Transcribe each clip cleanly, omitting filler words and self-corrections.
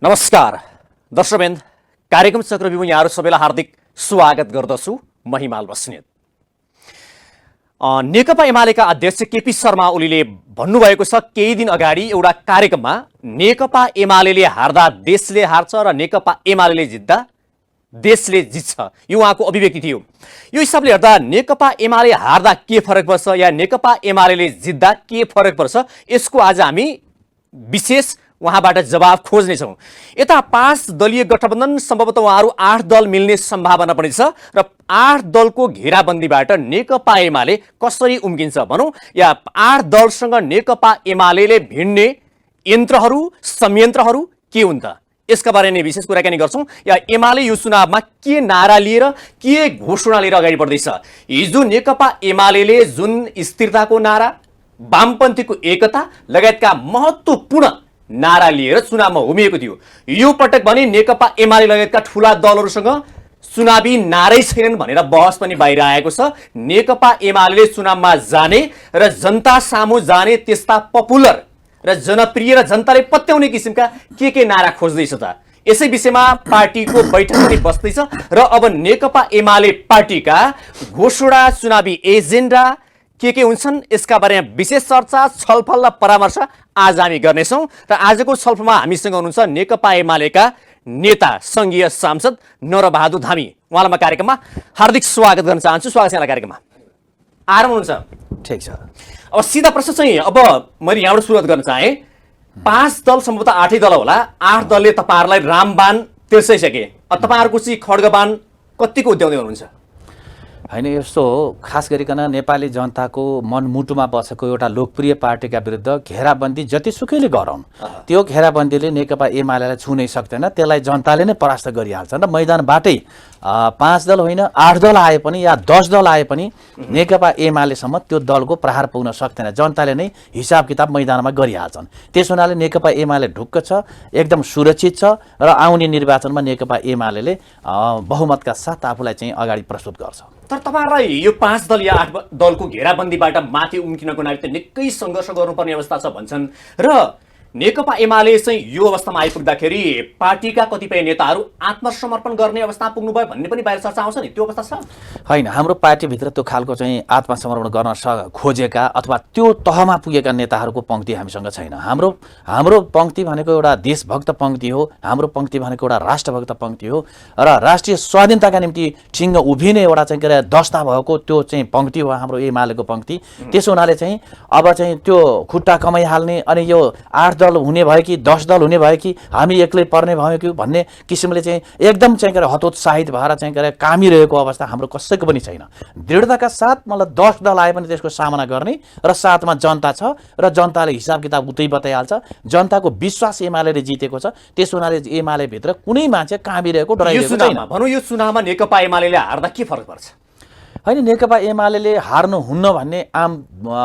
नमस्कार दर्शकवृन्द, कार्यक्रम चक्रव्यूहमा यहाँहरू सबैलाई हार्दिक स्वागत गर्दछु। म हिमाल बस्नेत। नेकपा एमालेका अध्यक्ष केपी शर्मा ओलीले भन्नुभएको छ केही दिन अगाडि एउटा कार्यक्रममा, नेकपा एमालेले हार्दा देशले हार्छ र नेकपा एमालेले जित्दा देशले जित्छ। यो उहाँको अभिव्यक्ति थियो। यो हिसाबले हेर्दा नेकपा एमाले हार्दा के फरक पर्छ या नेकपा एमालेले जित्दा के फरक पर्छ, यसको आज हामी विशेष उहाँबाट जवाब खोज्नेछौँ। यता 5 दलीय गठबन्धन सम्भवतः उहाँहरू 8 दल मिल्ने सम्भावना पनि छ र 8 दलको घेराबन्दीबाट नेकपा एमाले कसरी उम्किन्छ भनौँ, या 8 दलसँग नेकपा एमाले भिड्ने यन्त्रहरू संयन्त्रहरू के हुन् त, यसका बारेमा विशेष कुराकानी गर्छौँ। या एमाले यो चुनावमा के नारा लिएर के घोषणा लिएर अगाडि बढ्दैछ। हिजो नेकपा एमाले जुन स्थिरताको नारा, वामपन्थीको एकता लगायतका महत्त्वपूर्ण नारा लिएर चुनावमा उभिएको थियो, यो पटक भने नेकपा एमाले लगायतका ठूला दलहरूसँग चुनावी नारै छैनन् भनेर बहस पनि बाहिर आएको छ। नेकपा एमाले चुनावमा जाने र जनता सामु जाने त्यस्ता पपुलर र जनप्रिय र जनताले पत्याउने किसिमका के नारा खोज्दैछ त, यसै विषयमा पार्टीको बैठक पनि बस्दैछ र अब नेकपा एमाले पार्टीका घोषणा, चुनावी एजेन्डा के हुन्छन्, यसका बारेमा विशेष चर्चा, छलफल र परामर्श आज हामी गर्नेछौँ। र आजको छलफलमा हामीसँग हुनुहुन्छ नेकपा एमालेका नेता संघीय सांसद नरबहादुर धामी। उहाँलाई म कार्यक्रममा हार्दिक स्वागत गर्न चाहन्छु। स्वागत छ यहाँलाई कार्यक्रममा। आराम हुनुहुन्छ? ठिक छ। अब सिधा प्रश्न चाहिँ अब मैले यहाँबाट सुरुवात गर्न चाहेँ। 5 दल सम्भवतः 8 दल होला, 8 दलले तपाईँहरूलाई रामबाण तिर्साइसके, तपाईँहरूको चाहिँ खड्गबाण कतिको उद्याउँदै हुनुहुन्छ? होइन, यस्तो हो, खास गरिकन नेपाली जनताको मनमुटुमा बसेको एउटा लोकप्रिय पार्टीका विरुद्ध घेराबन्दी जतिसुकैले गराउन्, त्यो घेराबन्दीले नेकपा एमालेलाई छुनै सक्दैन। त्यसलाई जनताले नै परास्त गरिहाल्छ र मैदानबाटै 5 दल होइन 8 दल आए पनि या 10 दल आए पनि नेकपा एमालेसम्म त्यो दलको प्रहार पुग्न सक्दैन। जनताले नै हिसाब किताब मैदानमा गरिहाल्छन्। त्यस हुनाले नेकपा एमाले ढुक्क छ, एकदम सुरक्षित छ र आउने निर्वाचनमा नेकपा एमाले बहुमतका साथ आफूलाई चाहिँ अगाडि प्रस्तुत गर्छ। तर तपाईँहरूलाई यो 5 दल या 8 दलको घेराबन्दीबाट माथि उम्किनको लागि त निकै सङ्घर्ष गर्नुपर्ने अवस्था छ भन्छन् र नेकपा एमाले चाहिँ यो अवस्थामा आइपुग्दाखेरि पार्टीका कतिपय नेताहरू आत्मसमर्पण गर्ने अवस्था पुग्नुभयो भन्ने पनि बाहिर चर्चा आउँछ नि, त्यो अवस्था छ? होइन, हाम्रो पार्टीभित्र त्यो खालको चाहिँ आत्मसमर्पण गर्न खोजेका अथवा त्यो तहमा पुगेका नेताहरूको पङ्क्ति हामीसँग छैन। हाम्रो पङ्क्ति भनेको एउटा देशभक्त पङ्क्ति हो, हाम्रो पङ्क्ति भनेको एउटा राष्ट्रभक्त पङ्क्ति हो र राष्ट्रिय स्वाधीनताका निम्ति ठिङ्ग उभिने एउटा चाहिँ के अरे दस्ता भएको त्यो चाहिँ पङ्क्ति हो हाम्रो एमालेको पङ्क्ति। त्यसो हुनाले चाहिँ अब चाहिँ त्यो खुट्टा कमाइहाल्ने अनि यो 8 दल हुने भयो कि 10 दल हुने भयो कि हामी एक्लै पर्ने भयो कि भन्ने किसिमले चाहिँ एकदम चाहिँ हतोत्साहित भएर चाहिँ कामिरहेको अवस्था हाम्रो कसैको पनि छैन। दृढताका साथ मतलब 10 दल आए पनि त्यसको सामना गर्ने र साथमा जनता छ र जनताले हिसाब किताब उतै बताइहाल्छ। जनताको विश्वास एमाले जितेको छ, त्यस हुनाले एमाले भित्र कुनै मान्छे कामिरहेको डराइरहेको छैन। भनौँ यो चुनावमा नेकपा एमाले हार्दा के फरक पर्छ? होइन, नेकपा एमाले हार्नुहुन्न भन्ने आम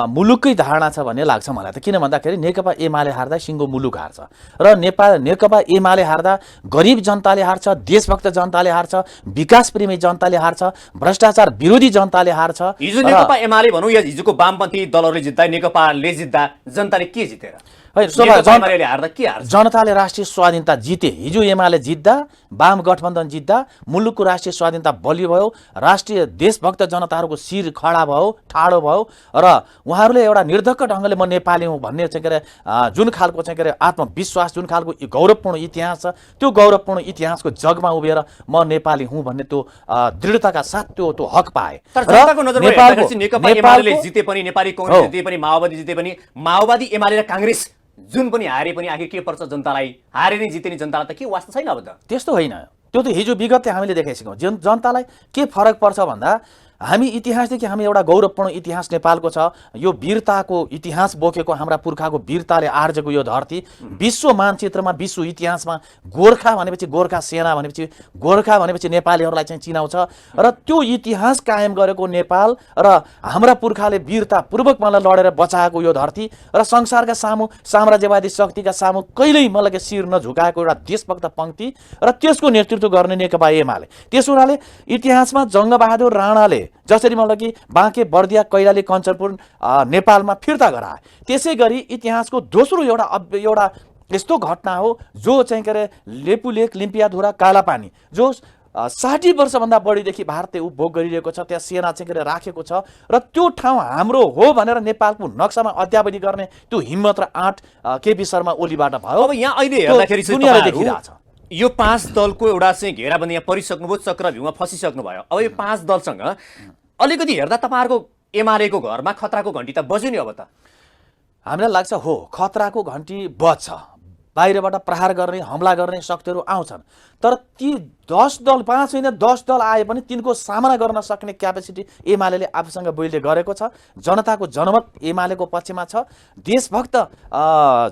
मुलुककै धारणा छ भन्ने लाग्छ मलाई त। किन भन्दाखेरि नेकपा एमाले हार्दा सिङ्गो मुलुक हार्छ र नेकपा एमाले हार्दा गरिब जनताले हार्छ, देशभक्त जनताले हार्छ, विकास प्रेमी जनताले हार्छ, भ्रष्टाचार विरोधी जनताले हार्छ। हिजो नेकपा एमाले भनौँ या हिजोको वामपन्थी दलहरूले जित्दा, नेकपाले जित्दा जनताले के जितेर? जनताले राष्ट्रिय स्वाधीनता जिते। हिजो एमाले जित्दा, वाम गठबन्धन जित्दा मुलुकको राष्ट्रिय स्वाधीनता बलियो भयो, राष्ट्रिय देशभक्त जनताहरूको शिर खडा भयो, ठाडो भयो र उहाँहरूले एउटा निर्धक्क ढङ्गले म नेपाली हुँ भन्ने चाहिँ के अरे जुन खालको चाहिँ के अरे आत्मविश्वास, जुन खालको गौरवपूर्ण इतिहास छ, त्यो गौरवपूर्ण इतिहासको जगमा उभिएर म नेपाली हुँ भन्ने त्यो दृढताका साथ त्यो हक पाए। तर जनताको नजरमा हेर्दाखेरि नेकपा एमाले जिते पनि, नेपाली कांग्रेस जिते पनि, माओवादी जिते पनि, माओवादी एमाले र कांग्रेस जुन पनि हारे पनि आखिर के पर्छ जनतालाई? हारे नै जिते नि जनतालाई त के वास्ता छैन? अब त त्यस्तो होइन, त्यो त हिजो विगतले हामीले देखाइसक्यौँ। जनतालाई के फरक पर्छ भन्दा हामी इतिहासदेखि हामी एउटा गौरवपूर्ण इतिहास नेपालको छ, यो वीरताको इतिहास बोकेको हाम्रा पुर्खाको वीरताले आर्जेको यो धरती विश्व मानचित्रमा, विश्व इतिहासमा गोर्खा भनेपछि, गोर्खा सेना भनेपछि, गोर्खा भनेपछि नेपालीहरूलाई चाहिँ चिनाउँछ र त्यो इतिहास कायम गरेको नेपाल र हाम्रा पुर्खाले वीरतापूर्वक मलाई लडेर बचाएको यो धरती र संसारका सामु साम्राज्यवादी शक्तिका सामु कहिल्यै मलाई शिर नझुकाएको एउटा देशभक्त पङ्क्ति र त्यसको नेतृत्व गर्ने नेकपा एमाले। त्यस हुनाले इतिहासमा जङ्गबहादुर राणाले जसरी मतलब कि बाँके, बर्दिया, कैलाली, कञ्चनपुर नेपालमा फिर्ता गराए, त्यसै गरी इतिहासको दोस्रो एउटा यस्तो घटना हो जो चाहिँ के अरे लेपुलेक लिम्पियाधुरा कालापानी जो 60 वर्षभन्दा बढीदेखि भारतले उपभोग गरिरहेको छ, त्यहाँ सेना चाहिँ के अरे राखेको छ र त्यो ठाउँ हाम्रो हो भनेर नेपालको नक्सामा अध्यावधि गर्ने त्यो हिम्मत र आँट केपी शर्मा ओलीबाट भयो। अब यहाँ अहिले हेर्दाखेरि चाहिँ दुनियाँले तपाईँहरू देखिरहेछ। यो 5 दलको एउटा चाहिँ घेराबन्दी यहाँ परिसक्नुभयो, चक्रव्यूहमा फसिसक्नु भयो। अब यो 5 दलसँग अलिकति हेर्दा तपाईँहरूको एमालेको घरमा खतराको घन्टी त बज्यो नि अब त। हामीलाई लाग्छ हो खतराको घन्टी बज्छ, बाहिरबाट प्रहार गर्ने हमला गर्ने शक्तिहरू आउँछन्, तर ती 10 दल 5 होइन 10 दल आए पनि तिनको सामना गर्न सक्ने क्यापेसिटी एमाले आफूसँग बुझ्दै गरेको छ। जनताको जनमत एमालेको पक्षमा छ, देशभक्त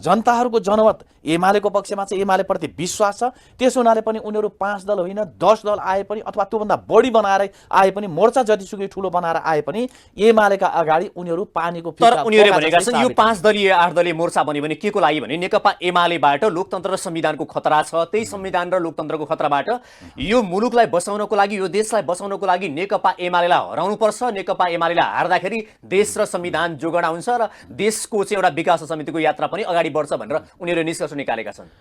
जनताहरूको जनमत एमालेको पक्षमा छ, एमालेप्रति विश्वास छ। त्यसो हुनाले पनि उनीहरू 5 दल होइन 10 दल आए पनि अथवा त्योभन्दा बढी बनाएर आए पनि, मोर्चा जतिसुकै ठुलो बनाएर आए पनि एमालेका अगाडि उनीहरू पानीको तर उनीहरूले भनेका छन् यो 5 दलीय 8 दलीय मोर्चा बन्यो भने के को लागि भने नेकपा एमालेबाट लोकतन्त्र र संविधानको खतरा छ। त्यही संविधान र लोकतन्त्रको खतराबाट यो मुलुकलाई बचाउनको लागि, यो देशलाई बचाउनको लागि नेकपा एमालेलाई हराउनुपर्छ। नेकपा एमालेलाई हार्दाखेरि देश र संविधान जोगडा हुन्छ र देशको चाहिँ एउटा विकास समितिको यात्रा पनि अगाडि बढ्छ भनेर उनीहरूले निष्कर्ष निकालेका छन्।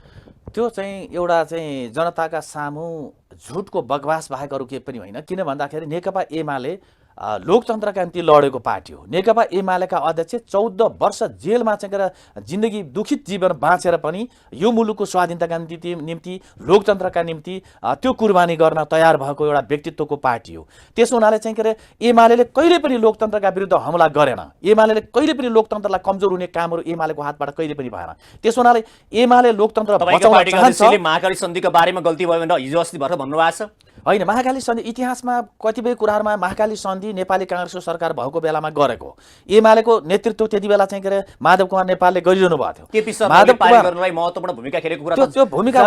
त्यो चाहिँ एउटा चाहिँ जनताका सामु झुटको बकवास बाहेक अरू केही पनि होइन। किन भन्दाखेरि नेकपा एमाले लोकतन्त्रका निम्ति लडेको पार्टी हो। नेकपा एमालेका अध्यक्ष 14 वर्ष जेलमा चाहिँ जिन्दगी दुखित जीवन बाँचेर पनि यो मुलुकको स्वाधीनताका निम्ति लोकतन्त्रका निम्ति त्यो कुर्बानी गर्न तयार भएको एउटा व्यक्तित्वको पार्टी हो। त्यसो हुनाले चाहिँ के अरे एमाले कहिले पनि लोकतन्त्रका विरुद्ध हमला गरेन। एमाले कहिले पनि लोकतन्त्रलाई कमजोर हुने कामहरू एमालेको हातबाट कहिले पनि भएन। त्यसो हुनाले एमाले लोकतन्त्र बचाउन चाहन्छ। महाकाली सन्धिको बारेमा गल्ती भयो भनेर हिजो अस्ति भर्खर भन्नुभएको छ होइन। महाकाली सन्धि इतिहासमा कतिपय कुराहरूमा महाकाली सन्धि नेपाली काङ्ग्रेसको सरकार भएको बेलामा गरेको, एमालेको नेतृत्व त्यति बेला चाहिँ के अरे माधव कुमार नेपालले गरिरहनु भएको थियो। माधव कुमारलाई महत्त्वपूर्ण भूमिका खेलेको कुरा त्यो भूमिका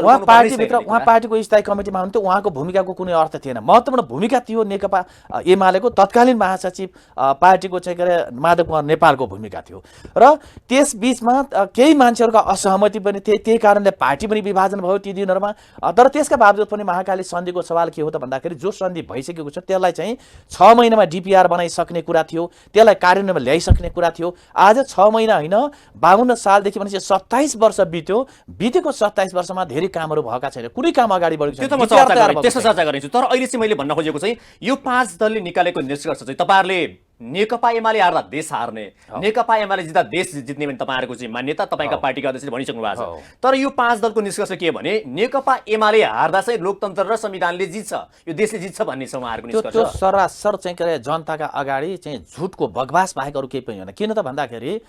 उहाँ पार्टीभित्र उहाँ पार्टीको स्थायी कमिटीमा हुनुहुन्थ्यो, उहाँको भूमिकाको कुनै अर्थ थिएन। महत्त्वपूर्ण भूमिका थियो नेकपा एमालेको तत्कालीन महासचिव पार्टीको चाहिँ के अरे माधव कुमार नेपालको भूमिका थियो र त्यस बीचमा केही मान्छेहरूका असहमति पनि थिए, त्यही कारणले पार्टी पनि विभाजन भयो ती दिनहरूमा। तर त्यसका बावजुद पनि महाकाली सन्धिको सवाल के हो त भन्दाखेरि जो सन्धि भइसकेको छ त्यसलाई चाहिँ 6 महिनामा डिपिआर बनाइसक्ने कुरा थियो, त्यसलाई कार्यान्वयनमा ल्याइसक्ने कुरा थियो। आज 6 महिना होइन 52 सालदेखि भनेपछि 27 वर्ष बित्यो। बितेको 27 वर्षमा धेरै कामहरू भएका छैन, कुनै काम अगाडि बढेको छैन। त्यसो चर्चा गरिन्छु। तर अहिले चाहिँ मैले भन्न खोजेको चाहिँ यो 5 दलले निकालेको निष्कर्ष चाहिँ तपाईँहरूले नेकपा एमाले हार्दा देश हार्ने, नेकपा एमाले जित्दा देश जित्ने भने तपाईँहरूको चाहिँ मान्यता तपाईँका पार्टीका अध्यक्षले भनिसक्नु भएको छ। तर यो 5 दलको निष्कर्ष के भने नेकपा एमाले हार्दा चाहिँ लोकतन्त्र र संविधानले जित्छ, यो देशले जित्छ भन्ने छ उहाँहरूको निष्कर्ष। त्यो सरासर चाहिँ के अरे जनताका अगाडि चाहिँ झुटको बकवास बाहेक अरू केही पनि होइन। किन त भन्दाखेरि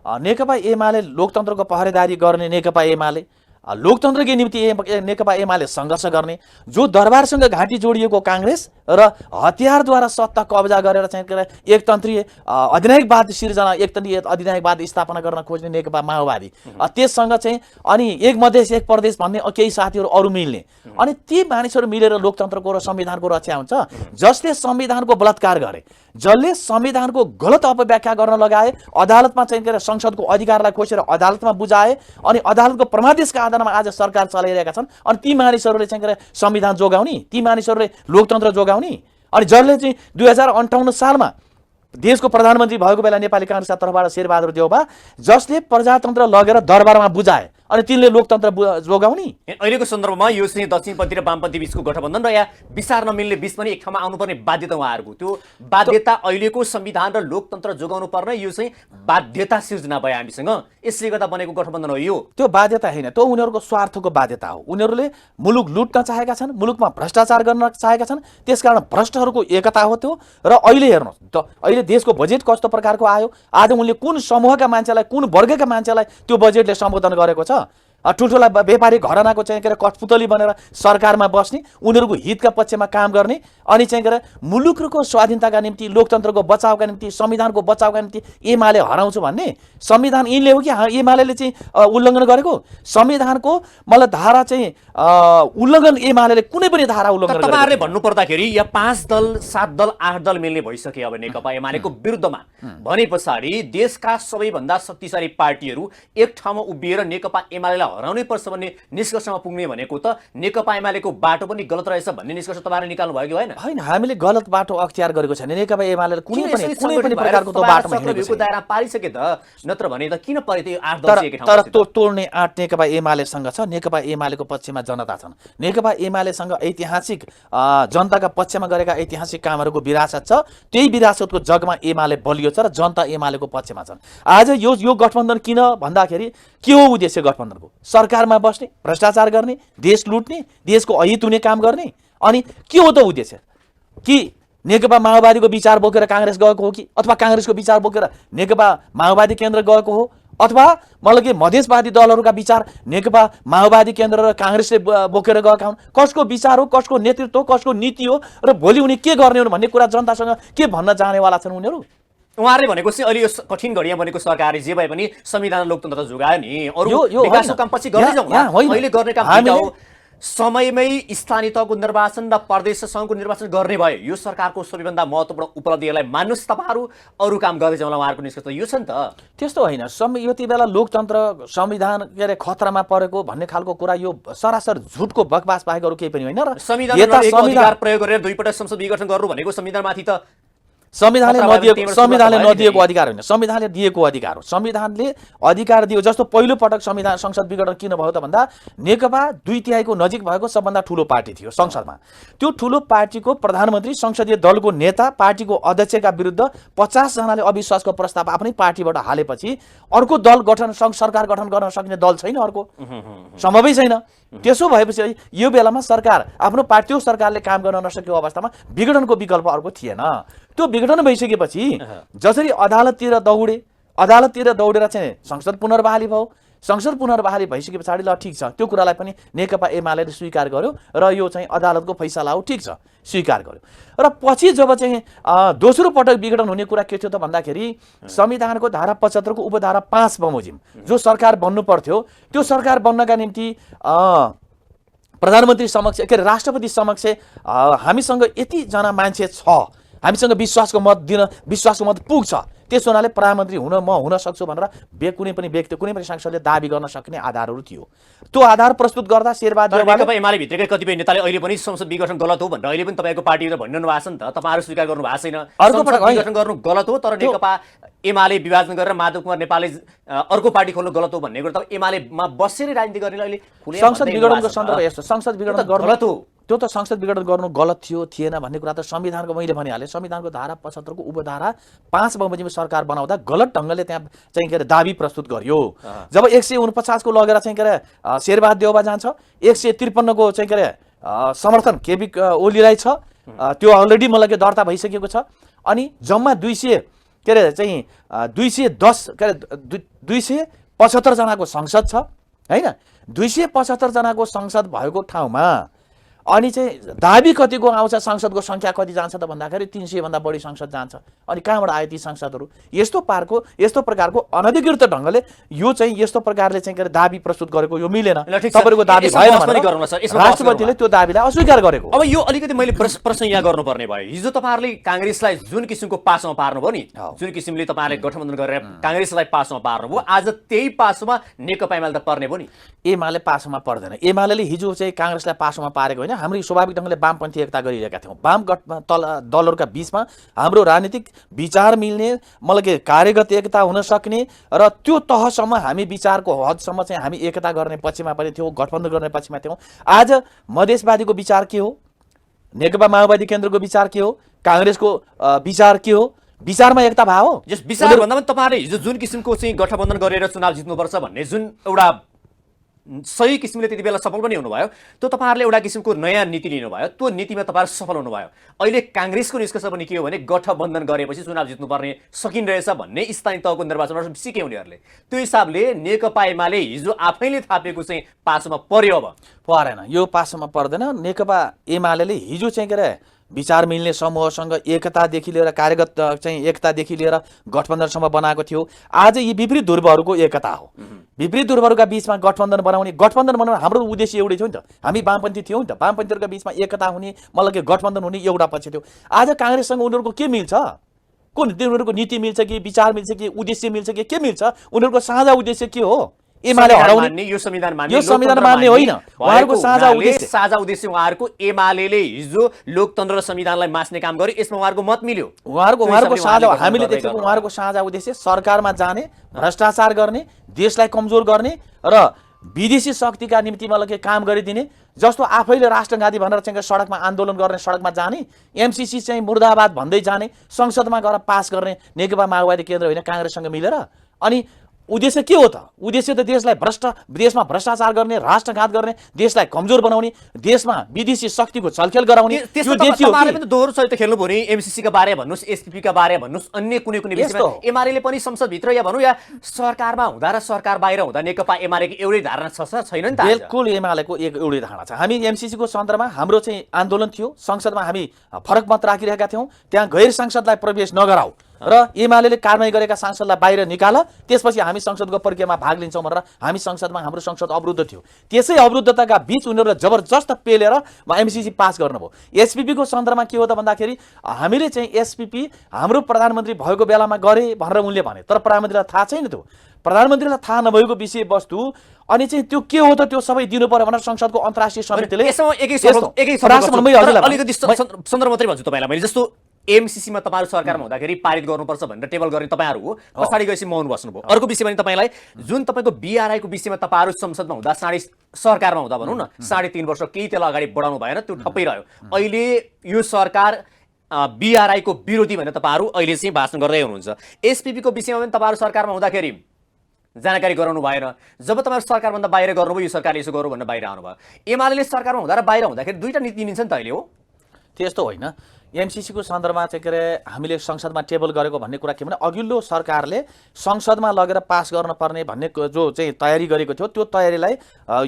नेकपा एमाले लोकतन्त्रको पहरेदारी गर्ने, नेकपा एमाले लोकतन्त्रकै निम्ति नेकपा एमाले सङ्घर्ष गर्ने, जो दरबारसँग घाँटी जोडिएको काङ्ग्रेस र हतियारद्वारा सत्ता कब्जा गरेर चाहिँ एकतन्त्रीय अधिनायकवाद सिर्जना, एकतन्त्रीय अधिनायकवाद स्थापना गर्न खोज्ने नेकपा माओवादी, त्यससँग चाहिँ अनि एक मधेस एक प्रदेश भन्ने केही साथीहरू अरू मिल्ने, अनि ती मानिसहरू मिलेर लोकतन्त्रको र संविधानको रक्षा हुन्छ। जसले संविधानको बलात्कार गरे, जसले संविधानको गलत अपव्याख्या गर्न लगाए, अदालतमा चाहिँ के अरे संसदको अधिकारलाई खोसेर अदालतमा बुझाए अनि अदालतको प्रमादेशका आधारमा आज सरकार चलाइरहेका छन्। अनि ती मानिसहरूले चाहिँ के अरे संविधान जोगाउने, ती मानिसहरूले लोकतन्त्र जोगाउने, अनि जसले चाहिँ 2058 सालमा देशको प्रधानमन्त्री भएको बेला नेपाली काङ्ग्रेसका तर्फबाट शेरबहादुर देउबा, जसले प्रजातन्त्र लगेर दरबारमा बुझाए अनि तिनले लोकतन्त्र जोगाउने। अहिलेको सन्दर्भमा यो चाहिँ दक्षिणपन्थी र वामपन्थी बिचको गठबन्धन र या विचार नमिल्ने बिच पनि एक ठाउँमा आउनुपर्ने बाध्यता उहाँहरूको, त्यो बाध्यता अहिलेको संविधान र लोकतन्त्र जोगाउनु पर्ने यो चाहिँ बाध्यता सिर्जना भयो हामीसँग, यसले गर्दा बनेको गठबन्धन हो यो। त्यो बाध्यता होइन, त्यो उनीहरूको स्वार्थको बाध्यता हो। उनीहरूले मुलुक लुट्न चाहेका छन्, मुलुकमा भ्रष्टाचार गर्न चाहेका छन्, त्यसकारण भ्रष्टहरूको एकता हो त्यो। र अहिले हेर्नुहोस् अहिले देशको बजेट कस्तो प्रकारको आयो, आज उनले कुन समूहका मान्छेलाई, कुन वर्गका मान्छेलाई त्यो बजेटले सम्बोधन गरेको छ। ठुल्ठुला व्यापारी घरानाको चाहिँ के अरे कठपुतली बनेर सरकारमा बस्ने, उनीहरूको हितका पक्षमा काम गर्ने, अनि चाहिँ के अरे मुलुकको स्वाधीनताका निम्ति, लोकतन्त्रको बचावका निम्ति, संविधानको बचावका निम्ति एमाले हराउँछु भन्ने। संविधान यिनले हो कि एमाले चाहिँ उल्लङ्घन गरेको? संविधानको मतलब धारा चाहिँ उल्लङ्घन एमाले कुनै पनि धारा उल्लङ्घन गरेको। तपाईँहरूले भन्नुपर्दाखेरि या 5 दल 7 दल 8 दल मिल्ने भइसके अब नेकपा एमालेको विरुद्धमा भने पछाडि देशका सबैभन्दा शक्तिशाली पार्टीहरू एक ठाउँमा उभिएर नेकपा एमालेलाई हराउनै पर्छ भन्ने निष्कर्षमा पुग्ने भनेको त नेकपा एमालेको बाटो पनि गलत रहेछ भन्ने निष्कर्ष तपाईँले निकाल्नु भयो कि होइन? होइन, हामीले गलत बाटो अख्तियार गरेको छैन। नेकपा एमाले कुनै पनि प्रकारको त्यो बाटोमा हिँडेको छैन। दायरा पारिसके त, नत्र भने त किन परे त्यो 8-10 एकै ठाउँमा? तर त्यो तोड्ने आँट नेकपा एमालेसँग छ। नेकपा एमालेको पक्षमा जनता छन्। नेकपा एमालेसँग ऐतिहासिक जनताका पक्षमा गरेका ऐतिहासिक कामहरूको विरासत छ। त्यही विरासतको जगमा एमाले बलियो छ र जनता एमालेको पक्षमा छन्। आज यो गठबन्धन किन भन्दाखेरि के हो उद्देश्य गठबन्धनको? सरकारमा बस्ने, भ्रष्टाचार गर्ने, देश लुट्ने, देशको अहित हुने काम गर्ने। अनि के हो त उद्देश्य? कि नेकपा माओवादीको विचार बोकेर काङ्ग्रेस गएको हो कि, अथवा काङ्ग्रेसको विचार बोकेर नेकपा माओवादी केन्द्र गएको हो, अथवा मतलब कि मधेसवादी दलहरूका विचार नेकपा माओवादी केन्द्र र काङ्ग्रेसले बोकेर गएका हुन्? कसको विचार हो, कसको नेतृत्व हो, कसको नीति हो र भोलि उनी के गर्ने हुन् भन्ने कुरा जनतासँग के भन्न चाहनेवाला छन् उनीहरू? उहाँहरूले भनेको चाहिँ अहिले यो कठिन घडिया बनेको सरकारले जे भए पनि संविधान लोकतन्त्र त जोगायो नि, अरू विकासको काम पछि गर्दै जाउँ। अहिले गर्ने काम हो समयमै स्थानीय तहको निर्वाचन र प्रदेश सङ्घको निर्वाचन गर्ने भए यो सरकारको सबैभन्दा महत्त्वपूर्ण उपलब्धिहरूलाई मान्नुहोस् तपाईँहरू, अरू काम गर्दै जाउँला। उहाँहरूको निष्कर्ष यो छ नि त। त्यस्तो होइन। यति बेला लोकतन्त्र संविधान के अरे खतरामा परेको भन्ने खालको कुरा यो सरासर झुटको बकवास बाहेक अरू केही पनि होइन। र संविधान प्रयोग गरेर 2 पटक संसद विघटन गर्नु भनेको संविधानमाथि त संविधानले नदिएको अधिकार होइन, संविधानले दिएको अधिकार हो। संविधानले अधिकार दियो। जस्तो पहिलो पटक संसद विघटन किन भयो त भन्दा नेकपा 2/3 नजिक भएको सबभन्दा ठुलो पार्टी थियो संसदमा। त्यो ठुलो पार्टीको प्रधानमन्त्री, संसदीय दलको नेता, पार्टीको अध्यक्षका विरुद्ध 50 जनाले अविश्वासको प्रस्ताव आफ्नै पार्टीबाट हालेपछि अर्को दल गठन, सरकार गठन गर्न सक्ने दल छैन, अर्को सम्भवै छैन। त्यसो भएपछि यो बेलामा सरकार आफ्नो पार्टी सरकारले काम गर्न नसकेको अवस्थामा विघटनको विकल्प अर्को थिएन। त्यो विघटन भइसकेपछि जसरी अदालततिर दौडेर चाहिँ संसद पुनर्बहाली भयो। संसद पुनर्बहाली भइसके पछाडि ल ठिक छ, त्यो कुरालाई पनि नेकपा एमाले स्वीकार गर्यो र यो चाहिँ अदालतको फैसला हो, ठिक छ, स्वीकार गर्यो। र पछि जब चाहिँ दोस्रो पटक विघटन हुने कुरा के थियो त भन्दाखेरि संविधानको धारा 75 को उपधारा 5 बमोजिम जो सरकार बन्नु पर्थ्यो, त्यो सरकार बन्नका निम्ति प्रधानमन्त्री समक्ष के अरे राष्ट्रपति समक्ष हामीसँग यतिजना मान्छे छ, हामीसँग विश्वासको मत पुग्छ, त्यस हुनाले प्रधानमन्त्री म हुन सक्छु भनेर कुनै पनि व्यक्ति, कुनै पनि सांसदले दाबी गर्न सक्ने आधारहरू थियो। त्यो आधार प्रस्तुत गर्दा शेरबहादुर नेकपा एमाले भित्रकै कतिपय नेताले अहिले पनि संसद विघटन गलत हो भनेर अहिले पनि तपाईँको पार्टीले भनिरहनु भएको छ नि त, तपाईँहरू स्वीकार गर्नु भएको छैन। अर्को पटक विघटन गर्नु गलत हो, तर नेकपा एमाले विभाजन गरेर माधव कुमार नेपालले अर्को पार्टी खोल्नु गलत हो भन्ने कुरा त एमालेमा बसेर राजनीति गर्ने अहिले संसद विघटनको सन्दर्भ यस्तो, संसद विघटन गर्नु गलत हो। त्यो त संसद विघटन गर्नु गलत थियो थिएन भन्ने कुरा त संविधानको मैले भनिहालेँ। संविधानको धारा 75 को उपधारा 5 बमोजिम सरकार बनाउँदा गलत ढङ्गले त्यहाँ चाहिँ के अरे दाबी प्रस्तुत गर्यो। जब 149 को लगेर चाहिँ के अरे शेरबहादुर देउवा जान्छ, 153 को चाहिँ के अरे समर्थन केबी ओलीलाई छ, त्यो अलरेडी मलाई के दर्ता भइसकेको छ। अनि जम्मा 200 के अरे चाहिँ 210 के अरे 275 जनाको संसद छ हैन। 275 जनाको संसद भएको ठाउँमा अनि चाहिँ दाबी कतिको आउँछ, संसदको संख्या कति जान्छ त भन्दाखेरि 300 भन्दा बढी संसद जान्छ। अनि कहाँबाट आए ती संसदहरू? यस्तो प्रकारको अनधिकृत ढङ्गले यो चाहिँ यस्तो प्रकारले चाहिँ के दाबी प्रस्तुत गरेको यो मिलेन। तपाईको दाबी भएन भने राष्ट्रपतिले त्यो दाबीलाई अस्वीकार गरेको। अब यो अलिकति मैले प्रश्न यहाँ गर्नुपर्ने भयो। हिजो तपाईँहरूले काङ्ग्रेसलाई जुन किसिमको पासोमा पार्नुभयो नि, जुन किसिमले तपाईँहरूले गठबन्धन गरेर काङ्ग्रेसलाई पासोमा पार्नुभयो, आज त्यही पासोमा नेकपा एमाले त पर्ने भयो नि। एमाले पासोमा पर्दैन। एमाले हिजो चाहिँ काङ्ग्रेसलाई पासोमा पारेको होइन, हाम्रो स्वाभाविक ढङ्गले वामपन्थी एकता गरिरहेका थियौँ। वाम दलहरूका बीचमा हाम्रो राजनीतिक विचार मिल्ने, मतलब के कार्यगत एकता हुन सक्ने र त्यो तहसम्म हामी विचारको हदसम्म चाहिँ हामी एकता गर्ने पक्षमा पनि थियौँ, गठबन्धन गर्ने पक्षमा थियौँ। आज मधेसवादीको विचार के हो, नेकपा माओवादी केन्द्रको विचार के हो, काङ्ग्रेसको विचार के हो, विचारमा एकता भयो। जस विचार भन्दा पनि तपाईँहरूले हिजो जुन किसिमको चाहिँ गठबन्धन गरेर चुनाव जित्नुपर्छ भन्ने जुन एउटा सही किसिमले त्यति बेला सफल पनि हुनुभयो, त्यो तपाईँहरूले एउटा किसिमको नयाँ नीति लिनुभयो, त्यो नीतिमा तपाईँहरू सफल हुनुभयो। अहिले काङ्ग्रेसको निष्कर्ष पनि के हो भने गठबन्धन गरेपछि चुनाव जित्नुपर्ने सकिरहेछ भन्ने स्थानीय तहको निर्वाचनमा सिके उनीहरूले। त्यो हिसाबले नेकपा एमाले हिजो आफैले थापेको चाहिँ पासोमा पर्यो। अब परेन, यो पासोमा पर्दैन। नेकपा एमाले हिजो चाहिँ के अरे विचार मिल्ने समूहसँग एकतादेखि लिएर कार्यगत चाहिँ एकतादेखि लिएर गठबन्धनसम्म बनाएको थियो। आज यी विपरीत ध्रुवहरूको एकता हो। विपरीत ध्रुवहरूका बीचमा गठबन्धन बनाउने हाम्रो उद्देश्य एउटै थियो नि त। हामी वामपन्थी थियौँ नि त, वामपन्थीहरूका बीचमा एकता हुने, मतलब के गठबन्धन हुने एउटा पक्ष थियो। आज काङ्ग्रेससँग उनीहरूको के मिल्छ? उनीहरूको नीति मिल्छ कि, विचार मिल्छ कि, उद्देश्य मिल्छ कि, के मिल्छ? उनीहरूको साझा उद्देश्य के हो? एमाले हराउने यो संविधान मान्ने यो संविधान मान्ने होइन उहाँहरूको साझा उद्देश्य साझा उद्देश्य उहाँहरूको एमाले हिजो लोकतन्त्र र संविधानलाई मास्ने काम गर्यो यसमा उहाँहरूको मत मिल्यो उहाँहरूको साझा हामीले देखेको उहाँहरूको साझा उद्देश्य सरकारमा जाने भ्रष्टाचार गर्ने देशलाई कमजोर गर्ने र विदेशी शक्तिका निम्ति मतलब काम गरिदिने जस्तो आफैले राष्ट्रघाती भनेर चाहिँ सडकमा आन्दोलन गर्ने सडकमा जाने एमसीसी चाहिँ मुर्दाबाद भन्दै जाने संसदमा गएर पास गर्ने नेकपा माओवादी केन्द्र होइन काङ्ग्रेससँग मिलेर अनि उद्देश्य के हो त उद्देश्य त देशमा भ्रष्टाचार गर्ने राष्ट्रघात गर्ने देशलाई कमजोर बनाउने देशमा विदेशी शक्तिको छलखेल गराउने यो देखियो पनि दोहोरो चरित्र खेल्नु पर्यो एमसीसी का बारे भन्नुस् एसपीपी का बारे भन्नुस् अन्य कुनै विषयमा एमाले पनि संसद भित्र या भनौँ या सरकारमा हुँदा र सरकार बाहिर हुँदा नेकपा एमालेको एउटै धारणा छ छैन नि त बिल्कुल एमालेको एउटै धारणा छ हामी एमसीसी को सन्दर्भमा हाम्रो चाहिँ आन्दोलन थियो संसदमा हामी फरक मत राखिरहेका थियौं त्यहाँ गैर सांसदलाई प्रवेश नगराऊ र एमाले कारबाही गरेका सांसदलाई बाहिर निकाल त्यसपछि हामी संसदको प्रक्रियामा भाग लिन्छौँ भनेर हामी संसदमा हाम्रो संसद अवरुद्ध थियो त्यसै अवरुद्धताका बीच उनीहरूले जबरजस्त पेलेर एमसीसी पास गर्नुभयो एसपीपी को सन्दर्भमा के हो त भन्दाखेरि हामीले चाहिँ एसपीपी हाम्रो प्रधानमन्त्री भएको बेलामा गरे भनेर उनले भने तर प्रधानमन्त्रीलाई थाहा छैन त्यो प्रधानमन्त्रीलाई थाहा नभएको विषयवस्तु अनि चाहिँ त्यो के हो त त्यो सबै दिनु पर्यो भनेर संसदको अन्तर्राष्ट्रिय समितिले अलिकति सन्दर्भ मात्रै भन्छु तपाईँलाई मैले जस्तो एमसीसीमा तपाईहरु सरकारमा हुँदाखेरि पारित गर्नुपर्छ भनेर टेबल गर्ने तपाईहरु हो पछाडी गएपछि मौन बस्नुभयो अर्को विषय भने तपाईलाई जुन तपाईको बीआरआई को विषयमा तपाईहरु संसदमा हुँदा सरकारमा हुँदा भनौं न 3.5 वर्ष केही त्यसलाई अगाडि बढाउनु भएन त्यो ठप्पै रह्यो अहिले यो सरकार बीआरआई को विरोधी भनेर तपाईहरु अहिले चाहिँ भाषण गर्दै हुनुहुन्छ एसपीपी को विषयमा पनि तपाईहरु सरकारमा हुँदाखेरि जानकारी गराउनु भएन जब तपाईहरु सरकारभन्दा बाहिर गर्नुभयो यो सरकारले यसो गरौ भनेर बाहिर आउनुभयो एमालेले सरकारमा हुँदा र बाहिर हुँदाखेरि दुईटा नीति लिन्छ नि त अहिले हो त्यस्तो होइन एमसीसी को सन्दर्भमा चाहिँ के अरे हामीले संसदमा टेबल गरेको भन्ने कुरा के भने अघिल्लो सरकारले संसदमा लगेर पास गर्न पर्ने भन्ने जो चाहिँ तयारी गरेको थियो त्यो तयारीलाई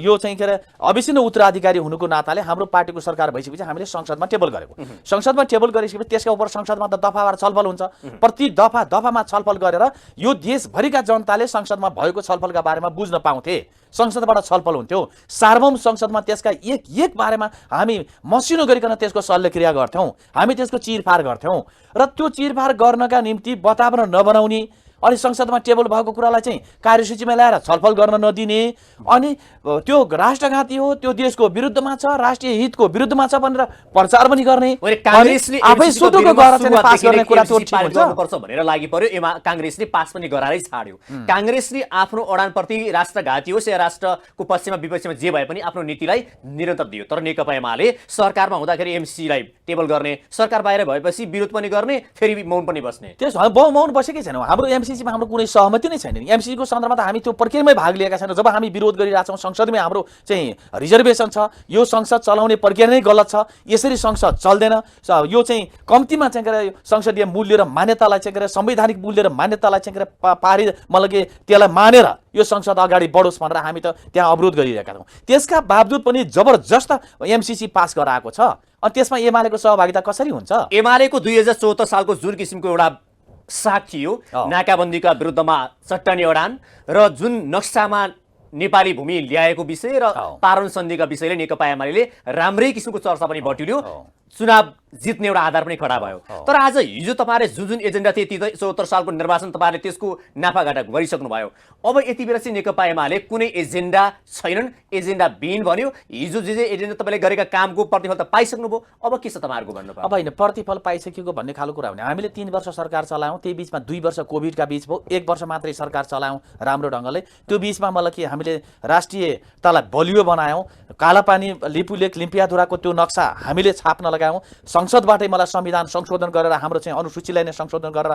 यो चाहिँ के अरे अविच्छिन्न उत्तराधिकारी हुनुको नाताले हाम्रो पार्टीको सरकार भइसकेपछि हामीले संसदमा टेबल गरेको संसदमा टेबल गरिसकेपछि त्यसका उप संसदमा त दफावार छलफल हुन्छ प्रति दफामा छलफल गरेर यो देशभरिका जनताले संसदमा भएको छलफलका बारेमा बुझ्न पाउँथे संसदबाट छलफल हुन्थ्यो सार्वभौम संसदमा त्यसका एक बारेमा हामी मसिनो गरिकन त्यसको शल्यक्रिया गर्थ्यौं हामी त्यसको चिरफार गर्थ्यौं र त्यो चिरफार गर्नका निम्ति वातावरण नबनाउने अनि संसदमा टेबल भएको कुरालाई चाहिँ कार्यसूचीमा ल्याएर छलफल गर्न नदिने अनि त्यो राष्ट्रघाती हो त्यो देशको विरुद्धमा छ राष्ट्रिय हितको विरुद्धमा छ भनेर प्रचार पनि गर्ने कांग्रेसले आफै सुटुको गरेर चाहिँ पास गर्ने कुरा त्यो ठिक हुन्छ गर्नुपर्छ भनेर लागि पर्यो कांग्रेसले पास पनि गरारै छाड्यो कांग्रेसले आफ्नो अडानप्रति राष्ट्रघाती होस् या राष्ट्रको पक्षमा विपक्षमा जे भए पनि आफ्नो नीतिलाई निरन्तर दियो तर नेकपा एमाले सरकारमा हुँदाखेरि एमसीसीलाई टेबल गर्ने सरकार बाहिर भएपछि विरोध पनि गर्ने फेरि मौन पनि बस्ने त्यसो मौन बसेकै छैनौं हाम्रो एमसीसीमा हाम्रो कुनै सहमति नै छैन एमसीसी को सन्दर्भमा त हामी त्यो प्रक्रियामै भाग लिएका छैनौं जब हामी विरोध गरिरहेछौं संसदमै हाम्रो चाहिँ रिजर्भेसन छ यो संसद चलाउने प्रक्रिया नै गलत छ यसरी संसद चल्दैन यो चाहिँ कम्तीमा चाहिँ के संसदीय मूल्य र मान्यतालाई चाहिँ के संवैधानिक मूल्य र मान्यतालाई चाहिँ के पारित मतलब के त्यसलाई मानेर यो संसद अगाडि बढोस् भनेर हामी त त्यहाँ अवरोध गरिरहेका छौं त्यसका बावजुद पनि जबरजस्त एमसीसी पास गराएको छ अनि त्यसमा एमालेको सहभागिता कसरी हुन्छ एमालेको 2074 सालको जुन किसिमको एउटा साख थियो नाकाबन्दीका विरुद्धमा चट्टानी अडान र जुन नक्सामा नेपाली भूमि ल्याएको विषय र पारण सन्धिका विषयले नेकपा एमाले राम्रै किसिमको चर्चा पनि बटुल्यो चुनाव जित्ने एउटा आधार पनि खडा भयो तर आज हिजो तपाईहरुले जुन एजेन्डा थियो 74 सालको निर्वाचन तपाईहरुले त्यसको नाफाघाटा गरिसक्नु भयो अब यति बेला चाहिँ नेकपा एमाले कुनै एजेन्डा छैनन् एजेन्डा बिन भन्यो हिजो जे एजेन्डा तपाईले गरेका कामको प्रतिफल त पाइसक्नु भयो अब के छ तपाईहरुको भन्नु पर्यो अब हैन प्रतिफल पाइसकेको भन्ने खालको कुरा भने हामीले 3 वर्ष सरकार चलायौं त्यही बीचमा 2 वर्ष कोभिडका बीच भयो 1 वर्ष मात्रै सरकार चलायौं राम्रो ढंगले त्यो बीचमा मलाई के हामीले राष्ट्रियतालाई बलियो बनायौं कालापानी लिपुलेक लिम्पियाधुराको त्यो नक्सा हामीले छाप्न लगायौं संसदबाटै मलाई संविधान संशोधन गरेर हाम्रो चाहिँ अनुसूचीलाई नै संशोधन गरेर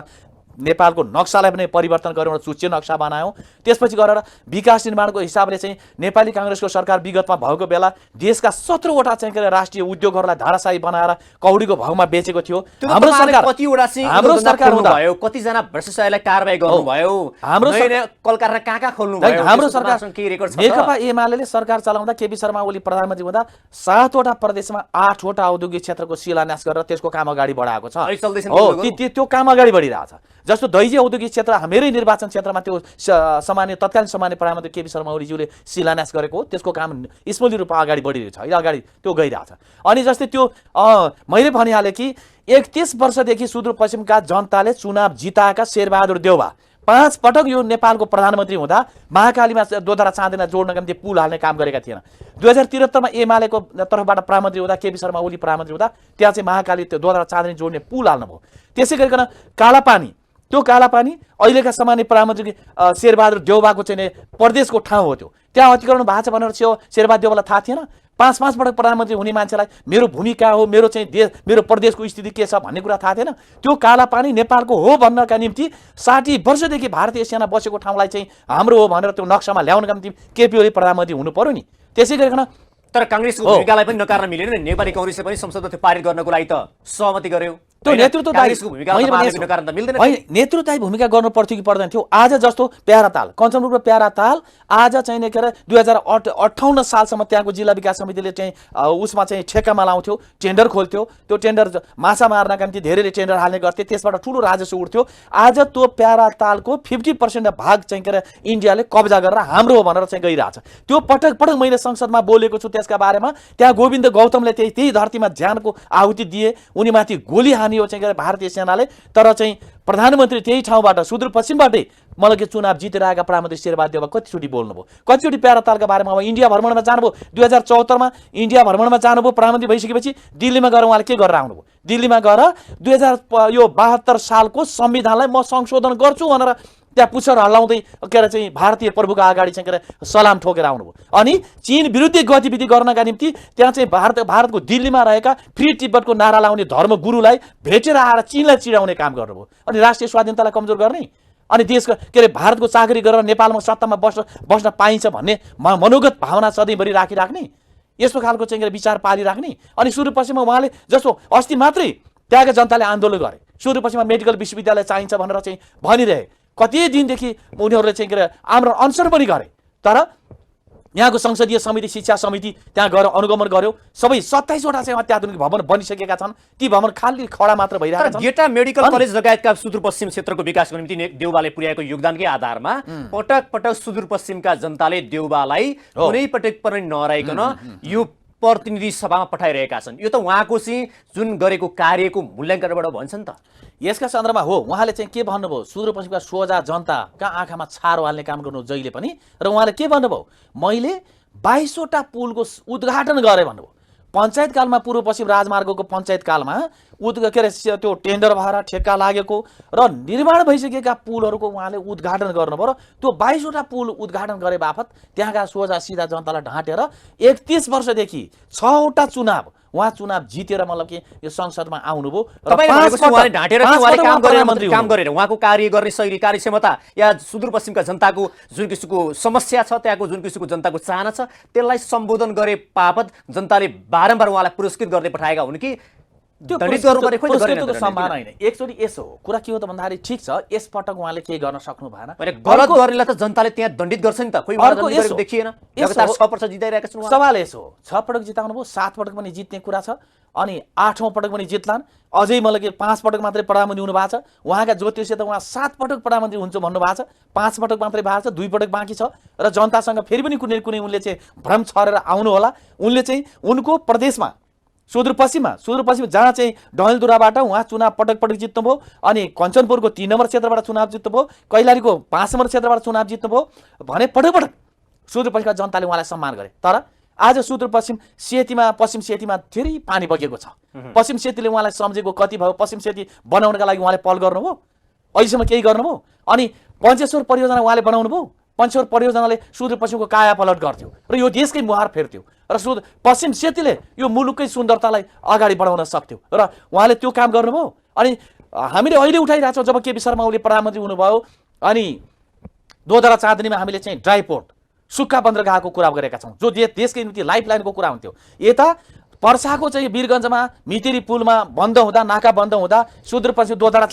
नेपालको नक्सालाई पनि परिवर्तन गरेर सुच्चे नक्सा बनायौं त्यसपछि गरेर विकास निर्माणको हिसाबले चाहिँ नेपाली कांग्रेसको सरकार विगतमा भएको बेला देशका 17 वटा चाहिँ राष्ट्रिय उद्योगहरुलाई धाराशाही बनाएर कौडीको भावमा बेचेको थियो हाम्रो सरकार कतिवटा चाहिँ हाम्रो सरकार हुँदा भयो कति जना व्यवसायलाई कारबाही गर्नु भयो हाम्रो कलकारखाना कहाँ खोल्नु भयो हाम्रो सरकार के रेकर्ड छ नेकपा एमालेले सरकार चलाउँदा केपी शर्मा ओली प्रधानमन्त्री हुँदा 7 वटा प्रदेशमा 8 वटा औद्योगिक क्षेत्रको शिलान्यास गरेर त्यसको काम अगाडि बढाएको छ हो त्यो काम अगाडि बढिरहेछ जस्तो दैजी औद्योगिक क्षेत्र मेरै निर्वाचन क्षेत्रमा त्यो सामान्य तत्कालीन सामान्य प्रधानमन्त्री केपी शर्मा ओलीज्यूले शिलान्यास गरेको हो त्यसको काम स्मूली रूपमा अगाडि बढिरहेछ अहिले अगाडि त्यो गइरहेछ अनि जस्तै त्यो मैले भनिहाले कि 31 वर्षदेखि सुदूरपश्चिमका जनताले चुनाव जिताएका शेरबहादुर देउवा 5 पटक यो नेपालको प्रधानमन्त्री हुँदा महाकालीमा दोधरा चाँदिना जोड्नका निम्ति पुल हाल्ने काम गरेका थिएन। 2073 मा एमालेको तर्फबाट प्रधानमन्त्री हुँदा केपी शर्मा ओली प्रधानमन्त्री हुँदा त्यहाँ चाहिँ महाकाली त्यो दोधरा चाँदिनी जोड्ने पुल हाल्नुभयो। त्यसै गरिकन कालापानी, त्यो कालापानी अहिलेका सामान्य प्रधानमन्त्री शेरबहादुर देउवाको चाहिँ प्रदेशको ठाउँ हो। त्यो त्यहाँ अतिक्रमण भएको छ भनेर शेरबहादुर देउवालाई थाहा थिएन। 5 पटक प्रधानमन्त्री हुने मान्छेलाई मेरो भूमि कहाँ हो, मेरो चाहिँ देश, मेरो प्रदेशको स्थिति के छ भन्ने कुरा थाहा थिएन। त्यो कालापानी नेपालको हो भन्नका निम्ति 60 वर्षदेखि भारतीय सेना बसेको ठाउँलाई चाहिँ हाम्रो हो भनेर त्यो नक्सामा ल्याउनका निम्ति केपी ओली प्रधानमन्त्री हुनु पर्यो नि। त्यसै गरिकन तर कांग्रेसको भूमिकालाई पनि नकार्न मिलेन नि। नेपाली कांग्रेसले पनि संसदमा त्यो पारित गर्नको लागि त सहमति गर्यो। त्यो नेतृत्वदायी भूमिका गर्नु पर्थ्यो कि पर्दैन थियो। आज जस्तो प्यारा ताल, कञ्चनपुरको प्यारा ताल आज चाहिँ के अरे 2058 सालसम्म त्यहाँको जिल्ला विकास समितिले चाहिँ उसमा चाहिँ ठेक्कामा लाउँथ्यो, टेन्डर खोल्थ्यो। त्यो टेन्डर माछा मार्नका निम्ति धेरैले टेन्डर हाल्ने गर्थे, त्यसबाट ठुलो राजस्व उठ्थ्यो। आज त्यो प्यारा तालको 50% भाग चाहिँ के अरे इन्डियाले कब्जा गरेर हाम्रो हो भनेर चाहिँ गइरहेछ। त्यो पटक पटक मैले संसदमा बोलेको छु त्यसका बारेमा। त्यहाँ गोविन्द गौतमले त्यही धरतीमा ज्यानको आहुति दिए, उनीमाथि गोली हानी हो चाहिँ भारतीय सेनाले। तर चाहिँ प्रधानमन्त्री त्यही ठाउँबाट सुदूरपश्चिमबाटै मलाई के चुनाव जितेर आएका प्रधानमन्त्री शेरबहादुर देउवा कतिचोटि बोल्नुभयो, कतिचोटि प्यारा तालका बारेमा। अब इन्डिया भ्रमणमा जानुभयो, 2074 मा इन्डिया भ्रमणमा जानुभयो प्रधानमन्त्री भइसकेपछि दिल्लीमा गएर उहाँले के गरेर आउनुभयो? दिल्लीमा गएर 2072 सालको संविधानलाई म संशोधन गर्छु भनेर त्यहाँ पुच्छर हल्लाउँदै के अरे चाहिँ भारतीय प्रभुका अगाडि चाहिँ के अरे सलाम ठोकेर आउनुभयो। अनि चीन विरुद्ध गतिविधि गर्नका निम्ति त्यहाँ चाहिँ भारतको दिल्लीमा रहेका फ्री तिब्बतको नारा लाउने धर्मगुरुलाई भेटेर आएर चीनलाई चिडाउने काम गर्नुभयो। अनि राष्ट्रिय स्वाधीनतालाई कमजोर गर्ने, अनि देशको के अरे भारतको चाकरी गरेर नेपालमा सत्तामा बस्न पाइन्छ भन्ने मनोगत भावना सधैँभरि राखिराख्ने, यस्तो खालको चाहिँ विचार पालिराख्ने। अनि सुदूरपश्चिममा उहाँले जस्तो अस्ति मात्रै त्यहाँका जनताले आन्दोलन गरे, सुदूरपश्चिममा मेडिकल विश्वविद्यालय चाहिन्छ भनेर चाहिँ भनिरहे। कति दिनदेखि उनीहरूले चाहिँ के अरे आमरण अनसन पनि गरे। तर यहाँको संसदीय समिति, शिक्षा समिति त्यहाँ गएर अनुगमन गर्यो। सबै 27 वटा चाहिँ अत्याधुनिक भवन बनिसकेका छन्। ती भवन खाली खडा मात्र भइरहेका छन्। गेटा मेडिकल कलेज लगायतका सुदूरपश्चिम क्षेत्रको विकासको निम्ति देउवाले पुर्याएको योगदानकै आधारमा पटक पटक सुदूरपश्चिमका जनताले देउवालाई कुनै पटक पनि नहराइकन यो प्रतिनिधि सभामा पठाइरहेका छन्। यो त उहाँको चाहिँ जुन गरेको कार्यको मूल्याङ्कनबाट भन्छ नि त। यसका सन्दर्भमा हो उहाँले चाहिँ के भन्नुभयो, सुदूरपश्चिमका सोझा जनताका आँखामा छारो हाल्ने काम गर्नु जहिले पनि। र उहाँले के भन्नुभयो, मैले 22 वटा पुलको उद्घाटन गरेँ भन्नुभयो। पञ्चायतकालमा पूर्व पश्चिम राजमार्गको पञ्चायतकालमा के अरे त्यो टेन्डर भएर ठेक्का लागेको र निर्माण भइसकेका पुलहरूको उहाँले उद्घाटन गर्नुभयो। र त्यो 22 वटा पुल उद्घाटन गरे बापत त्यहाँका सोझा सिधा जनतालाई ढाँटेर 31 वर्षदेखि 6 वटा चुनाव उहाँ चुनाव जितेर मतलब कि यो संसदमा आउनुभयो। काम गरेर उहाँको कार्य गर्ने शैली, कार्यक्षमता या सुदूरपश्चिमका जनताको जुन किसिमको समस्या छ, त्यहाँको जुन किसिमको जनताको चाहना छ, त्यसलाई सम्बोधन गरे बापत जनताले बारम्बार उहाँलाई पुरस्कृत गर्दै पठाएका हुन् कि दण्डित गर्नुपर्ने खोइ गरेन? सम्भावना होइन। एकचोटि यसो हो, कुरा के हो त भन्दाखेरि ठिक छ यस पटक उहाँले केही गर्न सक्नु भएन। गलत गर्नेलाई त जनताले त्यहाँ दण्डित गर्छ नि त। खोइ देखिएन, लगातार 6 वर्ष जिताइरहेका छन्। सवाल यसो हो, 6 पटक जिताउनु भयो, 7 पटक पनि जित्ने कुरा छ। अनि 8औं पटक पनि जित्लान्। अझै मतलब कि 5 पटक मात्रै प्रधानमन्त्री हुनु भएको छ। उहाँका ज्योतिषले त उहाँ 7 पटक प्रधानमन्त्री हुन्छ भन्नुभएको छ। 5 पटक मात्रै भएको छ, 2 पटक बाँकी छ। र जनतासँग फेरि पनि कुनै उनले चाहिँ भ्रम छरेर आउनु होला। उनले चाहिँ उनको प्रदेशमा सुदूरपश्चिम जहाँ चाहिँ डहेलधुराबाट उहाँ चुनाव पटक पटक जित्नुभयो। अनि कञ्चनपुरको 3 नम्बर क्षेत्रबाट चुनाव जित्नुभयो, कैलालीको 5 नम्बर क्षेत्रबाट चुनाव जित्नुभयो भने पटक पटक सुदूरपश्चिमका जनताले उहाँलाई सम्मान गरे। तर आज सुदूरपश्चिम सेतीमा, पश्चिम सेतीमा धेरै पानी बगेको छ। पश्चिम सेतीले उहाँलाई सम्झेको कति भयो? पश्चिम सेती बनाउनका लागि उहाँले पहल गर्नुभयो? अहिलेसम्म केही गर्नुभयो? अनि पञ्चेश्वर परियोजना उहाँले बनाउनु भयो। पञ्चेश्वर परियोजनाले सुदूरपश्चिमको काया पलट गर्थ्यो र यो देशकै मुहार फेर्थ्यो र पश्चिम सेतीले यो मुलुककै सुन्दरतालाई अगाडि बढाउन सक्थ्यो र उहाँले त्यो काम गर्नुभयो। अनि हामीले अहिले उठाइरहेछौँ जब केपी शर्मा ओली प्रधानमन्त्री हुनुभयो अनि दोधरा चाँदनीमा हामीले चाहिँ ड्राई पोर्ट, सुक्खा बन्दरगाहको कुरा गरेका छौँ, जो देशकै निम्ति लाइफलाइनको कुरा हुन्थ्यो। यता पर्साको चाहिँ वीरगञ्जमा मितेरी पुलमा बन्द हुँदा, नाका बन्द हुँदा सुदूरपश्चिम दोधरा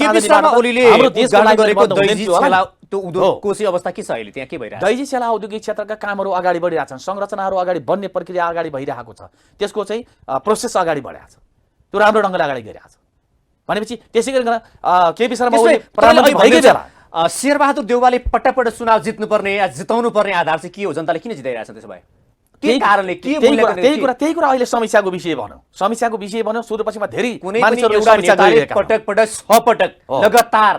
कोशी अवस्था के छ अहिले? त्यहाँ के भइरहेको? दैजी सेला औद्योगिक क्षेत्रका कामहरू अगाडि बढिरहेछन्, संरचनाहरू अगाडि बन्ने प्रक्रिया अगाडि भइरहेको छ, त्यसको चाहिँ प्रोसेस अगाडि बढेको छ, त्यो राम्रो ढङ्गले अगाडि गइरहेको छ। भनेपछि त्यसै गरिकन केपी शर्मा ओली प्रधानमन्त्री भएकै बेला शेरबहादुर देउवाले पटक जित्नुपर्ने या जिताउनु पर्ने आधार चाहिँ के हो? जनताले किन जिताइरहेछन् त्यसो भए? त्यही कुरा अहिले समस्याको विषय बन्यो। सुदूरपश्चिममा धेरै पटक लगातार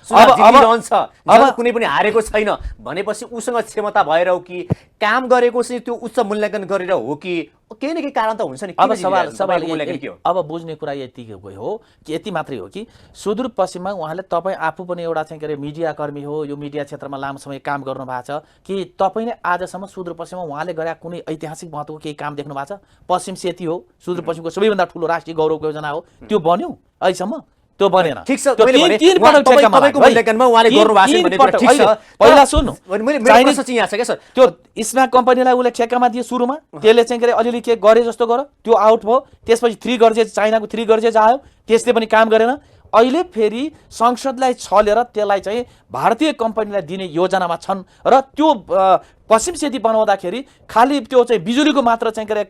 चुनाव जितिरहन्छ, जब कुनै पनि हारेको छैन भनेपछि उसँग क्षमता भएर हो कि काम गरेको चाहिँ त्यो उच्च मूल्याङ्कन गरेर हो कि केही न केही कारण त हुन्छ नि। अब सवाल मूल्याङ्कन के हो? अब बुझ्ने कुरा यति हो कि यति मात्रै हो कि सुदूरपश्चिममा उहाँले तपाईँ आफू पनि एउटा चाहिँ के अरे मिडियाकर्मी हो, यो मिडिया क्षेत्रमा लामो समय काम गर्नु भएको छ कि तपाईँले आजसम्म सुदूरपश्चिममा उहाँले गरेका कुनै ऐतिहासिक महत्त्वको केही काम देख्नु भएको छ? पश्चिम सेती हो, सुदूरपश्चिमको सबैभन्दा ठुलो राष्ट्रिय गौरवको योजना हो, त्यो बन्यो अहिलेसम्म? त्यो बनेन। ठीक छ, तीन पटक तपाईको मूल्याङ्कनमा उहाँले गर्नु भएको छ भन्ने कुरा ठीक छ। पहिला सुन्नु, मेरो प्रश्न चाहिँ यहाँ छ के सर, त्यो स्मार्ट कम्पनीलाई उसले ठेक्कामा दियो सुरुमा, त्यसले चाहिँ के अरे अलिअलि के गरे जस्तो गर, त्यो आउट भयो। त्यसपछि 3 गर्जेज चाइनाको 3 गर्जेज आयो, त्यसले पनि काम गरेन। अहिले फेरि संसदलाई छलेर त्यसलाई चाहिँ भारतीय कम्पनीलाई दिने योजनामा छन् र त्यो पश्चिम सेती बनाउँदाखेरि खालि त्यो चाहिँ बिजुलीको मात्र चाहिँ के अरे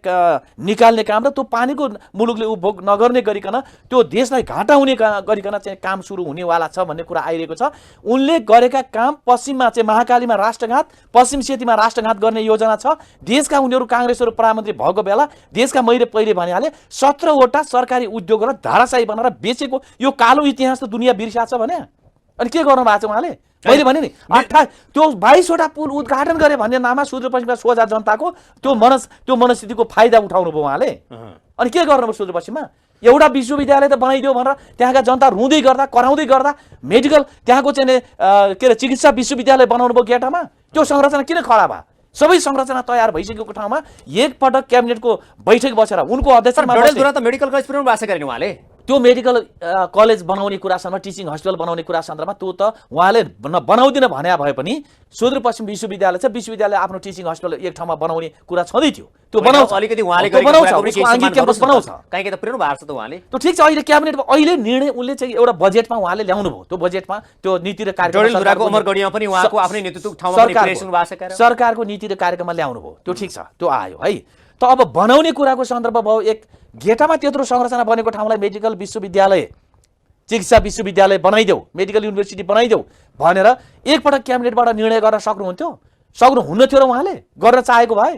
निकाल्ने काम र त्यो पानीको मुलुकले उपभोग नगर्ने गरिकन त्यो देशलाई घाटा हुने गरिकन चाहिँ काम सुरु हुनेवाला छ भन्ने कुरा आइरहेको छ। उनले गरेका काम पश्चिममा चाहिँ महाकालीमा राष्ट्रघात, पश्चिम सेतीमा राष्ट्रघात गर्ने योजना छ। देशका उनीहरू काङ्ग्रेसहरू प्रधानमन्त्री भएको बेला देशका मैले पहिले भनिहालेँ 17वटा सरकारी उद्योगहरू धाराशाही बनाएर बेचेको यो कालो इतिहास त दुनियाँ बिर्सिएको छ भने अनि के गर्नु भएको छ उहाँले? मैले भने नि त्यो 22वटा पुल उद्घाटन गरे भन्ने नाममा सुदूरपश्चिमका सोझा जनताको त्यो मनस्थितिको फाइदा उठाउनु भयो उहाँले। अनि के गर्नुभयो सुदूरपश्चिममा? एउटा विश्वविद्यालय त बनाइदियो भनेर त्यहाँका जनता रुँदै गर्दा कराउँदै गर्दा मेडिकल त्यहाँको चाहिँ के अरे चिकित्सा विश्वविद्यालय बनाउनु भयो गेटामा। त्यो संरचना किन खडा भयो? सबै संरचना तयार भइसकेको ठाउँमा एकपटक क्याबिनेटको बैठक बसेर उनको अध्यक्षमा मेडिकल कलेज पुर्याउनु भएको छ गरेन उहाँले? त्यो मेडिकल कलेज बनाउने कुरा सन्दर्भमा, टिचिङ हस्पिटल बनाउने कुरा सन्दर्भमा त्यो त उहाँले बनाउँदिन भने भए पनि सुदूरपश्चिम विश्वविद्यालय छ, विश्वविद्यालय आफ्नो टिचिङ हस्पिटल एक ठाउँमा बनाउने कुरा छँदै थियो। त्यो बनाउँछ, अलिकति उहाँले क्याम्पस बनाउँछ, कहीँ त पुर्याउनु भएको छ त उहाँले। त्यो ठिक छ। अहिले क्याबिनेटमा अहिले निर्णय उनले चाहिँ एउटा बजेटमा उहाँले ल्याउनु भयो। त्यो बजेटमा त्यो नीति र कार्यक्रम सरकारको नीति र कार्यक्रममा ल्याउनु भयो, त्यो ठिक छ, त्यो आयो है। त अब बनाउने कुराको सन्दर्भ भयो, एक गेटामा त्यत्रो संरचना बनेको ठाउँलाई मेडिकल विश्वविद्यालय, चिकित्सा विश्वविद्यालय बनाइदेऊ, मेडिकल युनिभर्सिटी बनाइदेऊ भनेर एकपटक क्याबिनेटबाट निर्णय गर्न सक्नुहुन्थ्यो? सक्नुहुन्न थियो र उहाँले गर्न चाहेको भए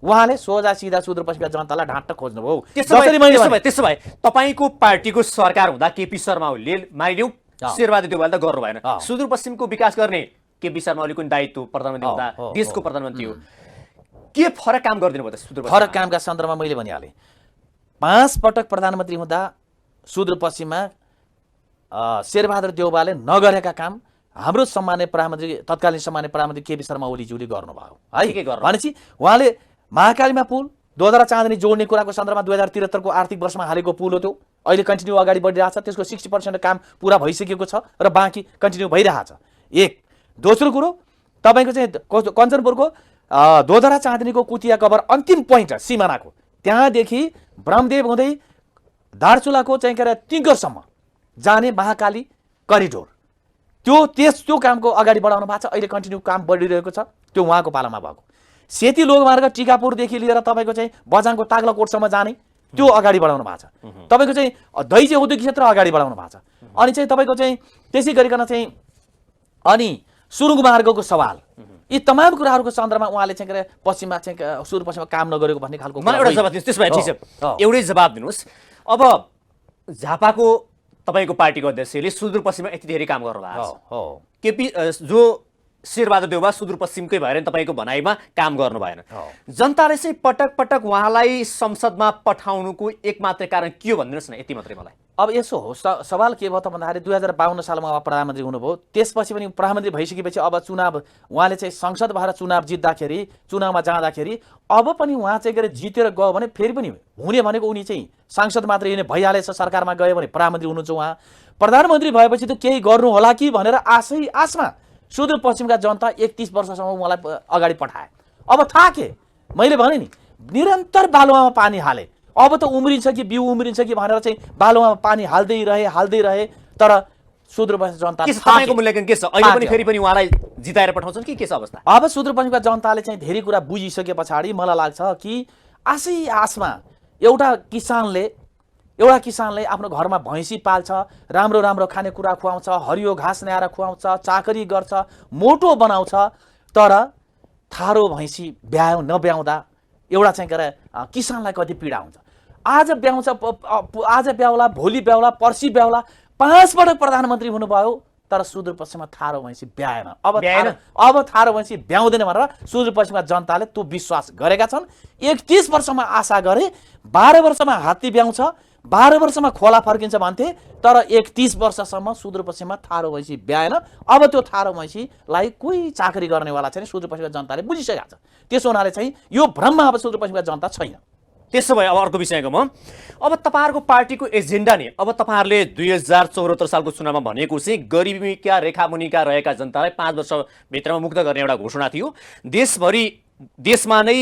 उहाँले सोझा सिधा सुदूरपश्चिमका जनतालाई ढाँट्न खोज्नुभयो। त्यसो भए तपाईँको पार्टीको सरकार हुँदा केपी शर्मा ओलीले मानिलिउँ शेरबहादुर देउवाले त गर्नु भएन, सुदूरपश्चिमको विकास गर्ने केपी शर्मा ओलीको दायित्व प्रधानमन्त्री हुँदा देशको प्रधानमन्त्री हो, के फरक काम गरिदिनु भयो त सुदूरपश्चिम? फरक कामका सन्दर्भमा मैले भनिहालेँ, 5 पटक प्रधानमन्त्री हुँदा सुदूरपश्चिममा शेरबहादुर देउवाले नगरेका काम हाम्रो सम्माननीय प्रधानमन्त्री, तत्कालीन सम्माननीय प्रधानमन्त्री केपी शर्मा ओलीज्यूले गर्नुभयो है। भनेपछि उहाँले महाकालीमा पुल, दोधरा चाँदनी जोड्ने कुराको सन्दर्भमा 2073 को आर्थिक वर्षमा हालेको पुल हो, त्यो अहिले कन्टिन्यू अगाडि बढिरहेको छ। त्यसको 60% काम पुरा भइसकेको छ र बाँकी कन्टिन्यू भइरहेछ। एक दोस्रो कुरो तपाईँको चाहिँ कञ्चनपुरको दोधरा चाँदनीको कुतिया कभर अन्तिम पोइन्ट सिमानाको त्यहाँदेखि ब्रह्मदेव हुँदै दार्चुलाको चाहिँ के अरे तिङ्करसम्म जाने महाकाली करिडोर, त्यो कामको अगाडि बढाउनु भएको छ। अहिले कन्टिन्यू काम बढिरहेको छ, त्यो उहाँको पालामा भएको। सेती लोकमार्ग टिकापुरदेखि लिएर तपाईँको चाहिँ बझाङको ताग्लाकोटसम्म जाने त्यो अगाडि बढाउनु भएको छ। तपाईँको चाहिँ दैजे औद्योगिक क्षेत्र अगाडि बढाउनु भएको छ। अनि चाहिँ तपाईँको चाहिँ त्यसै गरिकन चाहिँ अनि सुरुङ मार्गको सवाल, यी तमाम कुराहरूको सन्दर्भमा उहाँले चाहिँ के अरे पश्चिममा चाहिँ सुदूरपश्चिममा काम नगरेको भन्ने खालको मलाई एउटा जवाब दिनुहोस्। त्यसो भए ठिक छ, एउटै जवाब दिनुहोस्। अब झापाको तपाईँको पार्टीको अध्यक्षले सुदूरपश्चिममा यति धेरै काम गर्नुभएको छ, केपी जो शेरबहादुर देउवा सुदूरपश्चिमकै भएर तपाईँको भनाइमा काम गर्नु भएन, जनताले चाहिँ पटक पटक उहाँलाई संसदमा पठाउनुको एक मात्रै कारण के हो भनिदिनुहोस् न, यति मात्रै मलाई। अब यसो हो, सवाल के भयो त भन्दाखेरि 2052 सालमा उहाँ प्रधानमन्त्री हुनुभयो। त्यसपछि पनि प्रधानमन्त्री भइसकेपछि अब चुनाव उहाँले चाहिँ संसद भएर चुनाव जित्दाखेरि, चुनावमा जाँदाखेरि अब पनि उहाँ चाहिँ के अरे जितेर गयो भने फेरि पनि हुने भनेको उनी चाहिँ सांसद मात्रै हुने भइहालेछ, सरकारमा गयो भने प्रधानमन्त्री हुनुहुन्छ उहाँ। प्रधानमन्त्री भएपछि त केही गर्नु होला कि भनेर आशमा सुदूरपश्चिमका जनता 31 वर्षसम्म मलाई अगाडि पठाए। अब थाहा के, मैले भने नि निरन्तर बालुवामा पानी हाले, अब त उम्रिन्छ कि बिउ उम्रिन्छ कि भनेर चाहिँ बालुवामा पानी हाल्दै रहे, तर सुदूरपश्चिम जनता तपाईँको मूल्याङ्कन के छ? अहिले पनि फेरि पनि उहाँलाई जिताएर पठाउँछन् कि के छ अवस्था? अब सुदूरपश्चिमका जनताले चाहिँ धेरै कुरा बुझिसके पछाडि मलाई लाग्छ कि आशमा एउटा किसानले आफ्नो घरमा भैँसी पाल्छ, राम्रो राम्रो खानेकुरा खुवाउँछ, हरियो घाँस ल्याएर खुवाउँछ, चाकरी गर्छ, मोटो बनाउँछ, तर थारो भैँसी नब्याउँदा एउटा चाहिँ के अरे किसानलाई कति पीडा हुन्छ। आज ब्याउँछ, आज ब्याउला, भोलि ब्याउला, पर्सि ब्याउला, 5 पटक प्रधानमन्त्री हुनुभयो, तर सुदूरपश्चिममा थारो भैँसी ब्याएन। अब ब्याएन? थारो भैँसी ब्याउँदैन भनेर सुदूरपश्चिमका जनताले त्यो विश्वास गरेका छन्। 31 वर्षमा आशा गरे 12 वर्षमा हात्ती ब्याउँछ, 12 वर्षमा खोला फर्किन्छ भन्थे, तर 31 वर्षसम्म सुदूरपश्चिममा थारो भैँसी ब्याएन। अब त्यो थारो भैँसीलाई कोही चाकरी गर्नेवाला छैन, सुदूरपश्चिमका जनताले बुझिसकेका छ। त्यसो हुनाले चाहिँ यो भ्रममा अब सुदूरपश्चिमका जनता छैन। त्यसो भए अब अर्को विषयको म अब तपाईँहरूको पार्टीको एजेन्डा नि अब तपाईँहरूले 2074 सालको चुनावमा भनेको चाहिँ गरिबीका रेखामुनिका रहेका जनतालाई 5 वर्षभित्रमा मुक्त गर्ने एउटा घोषणा थियो। देशमा नै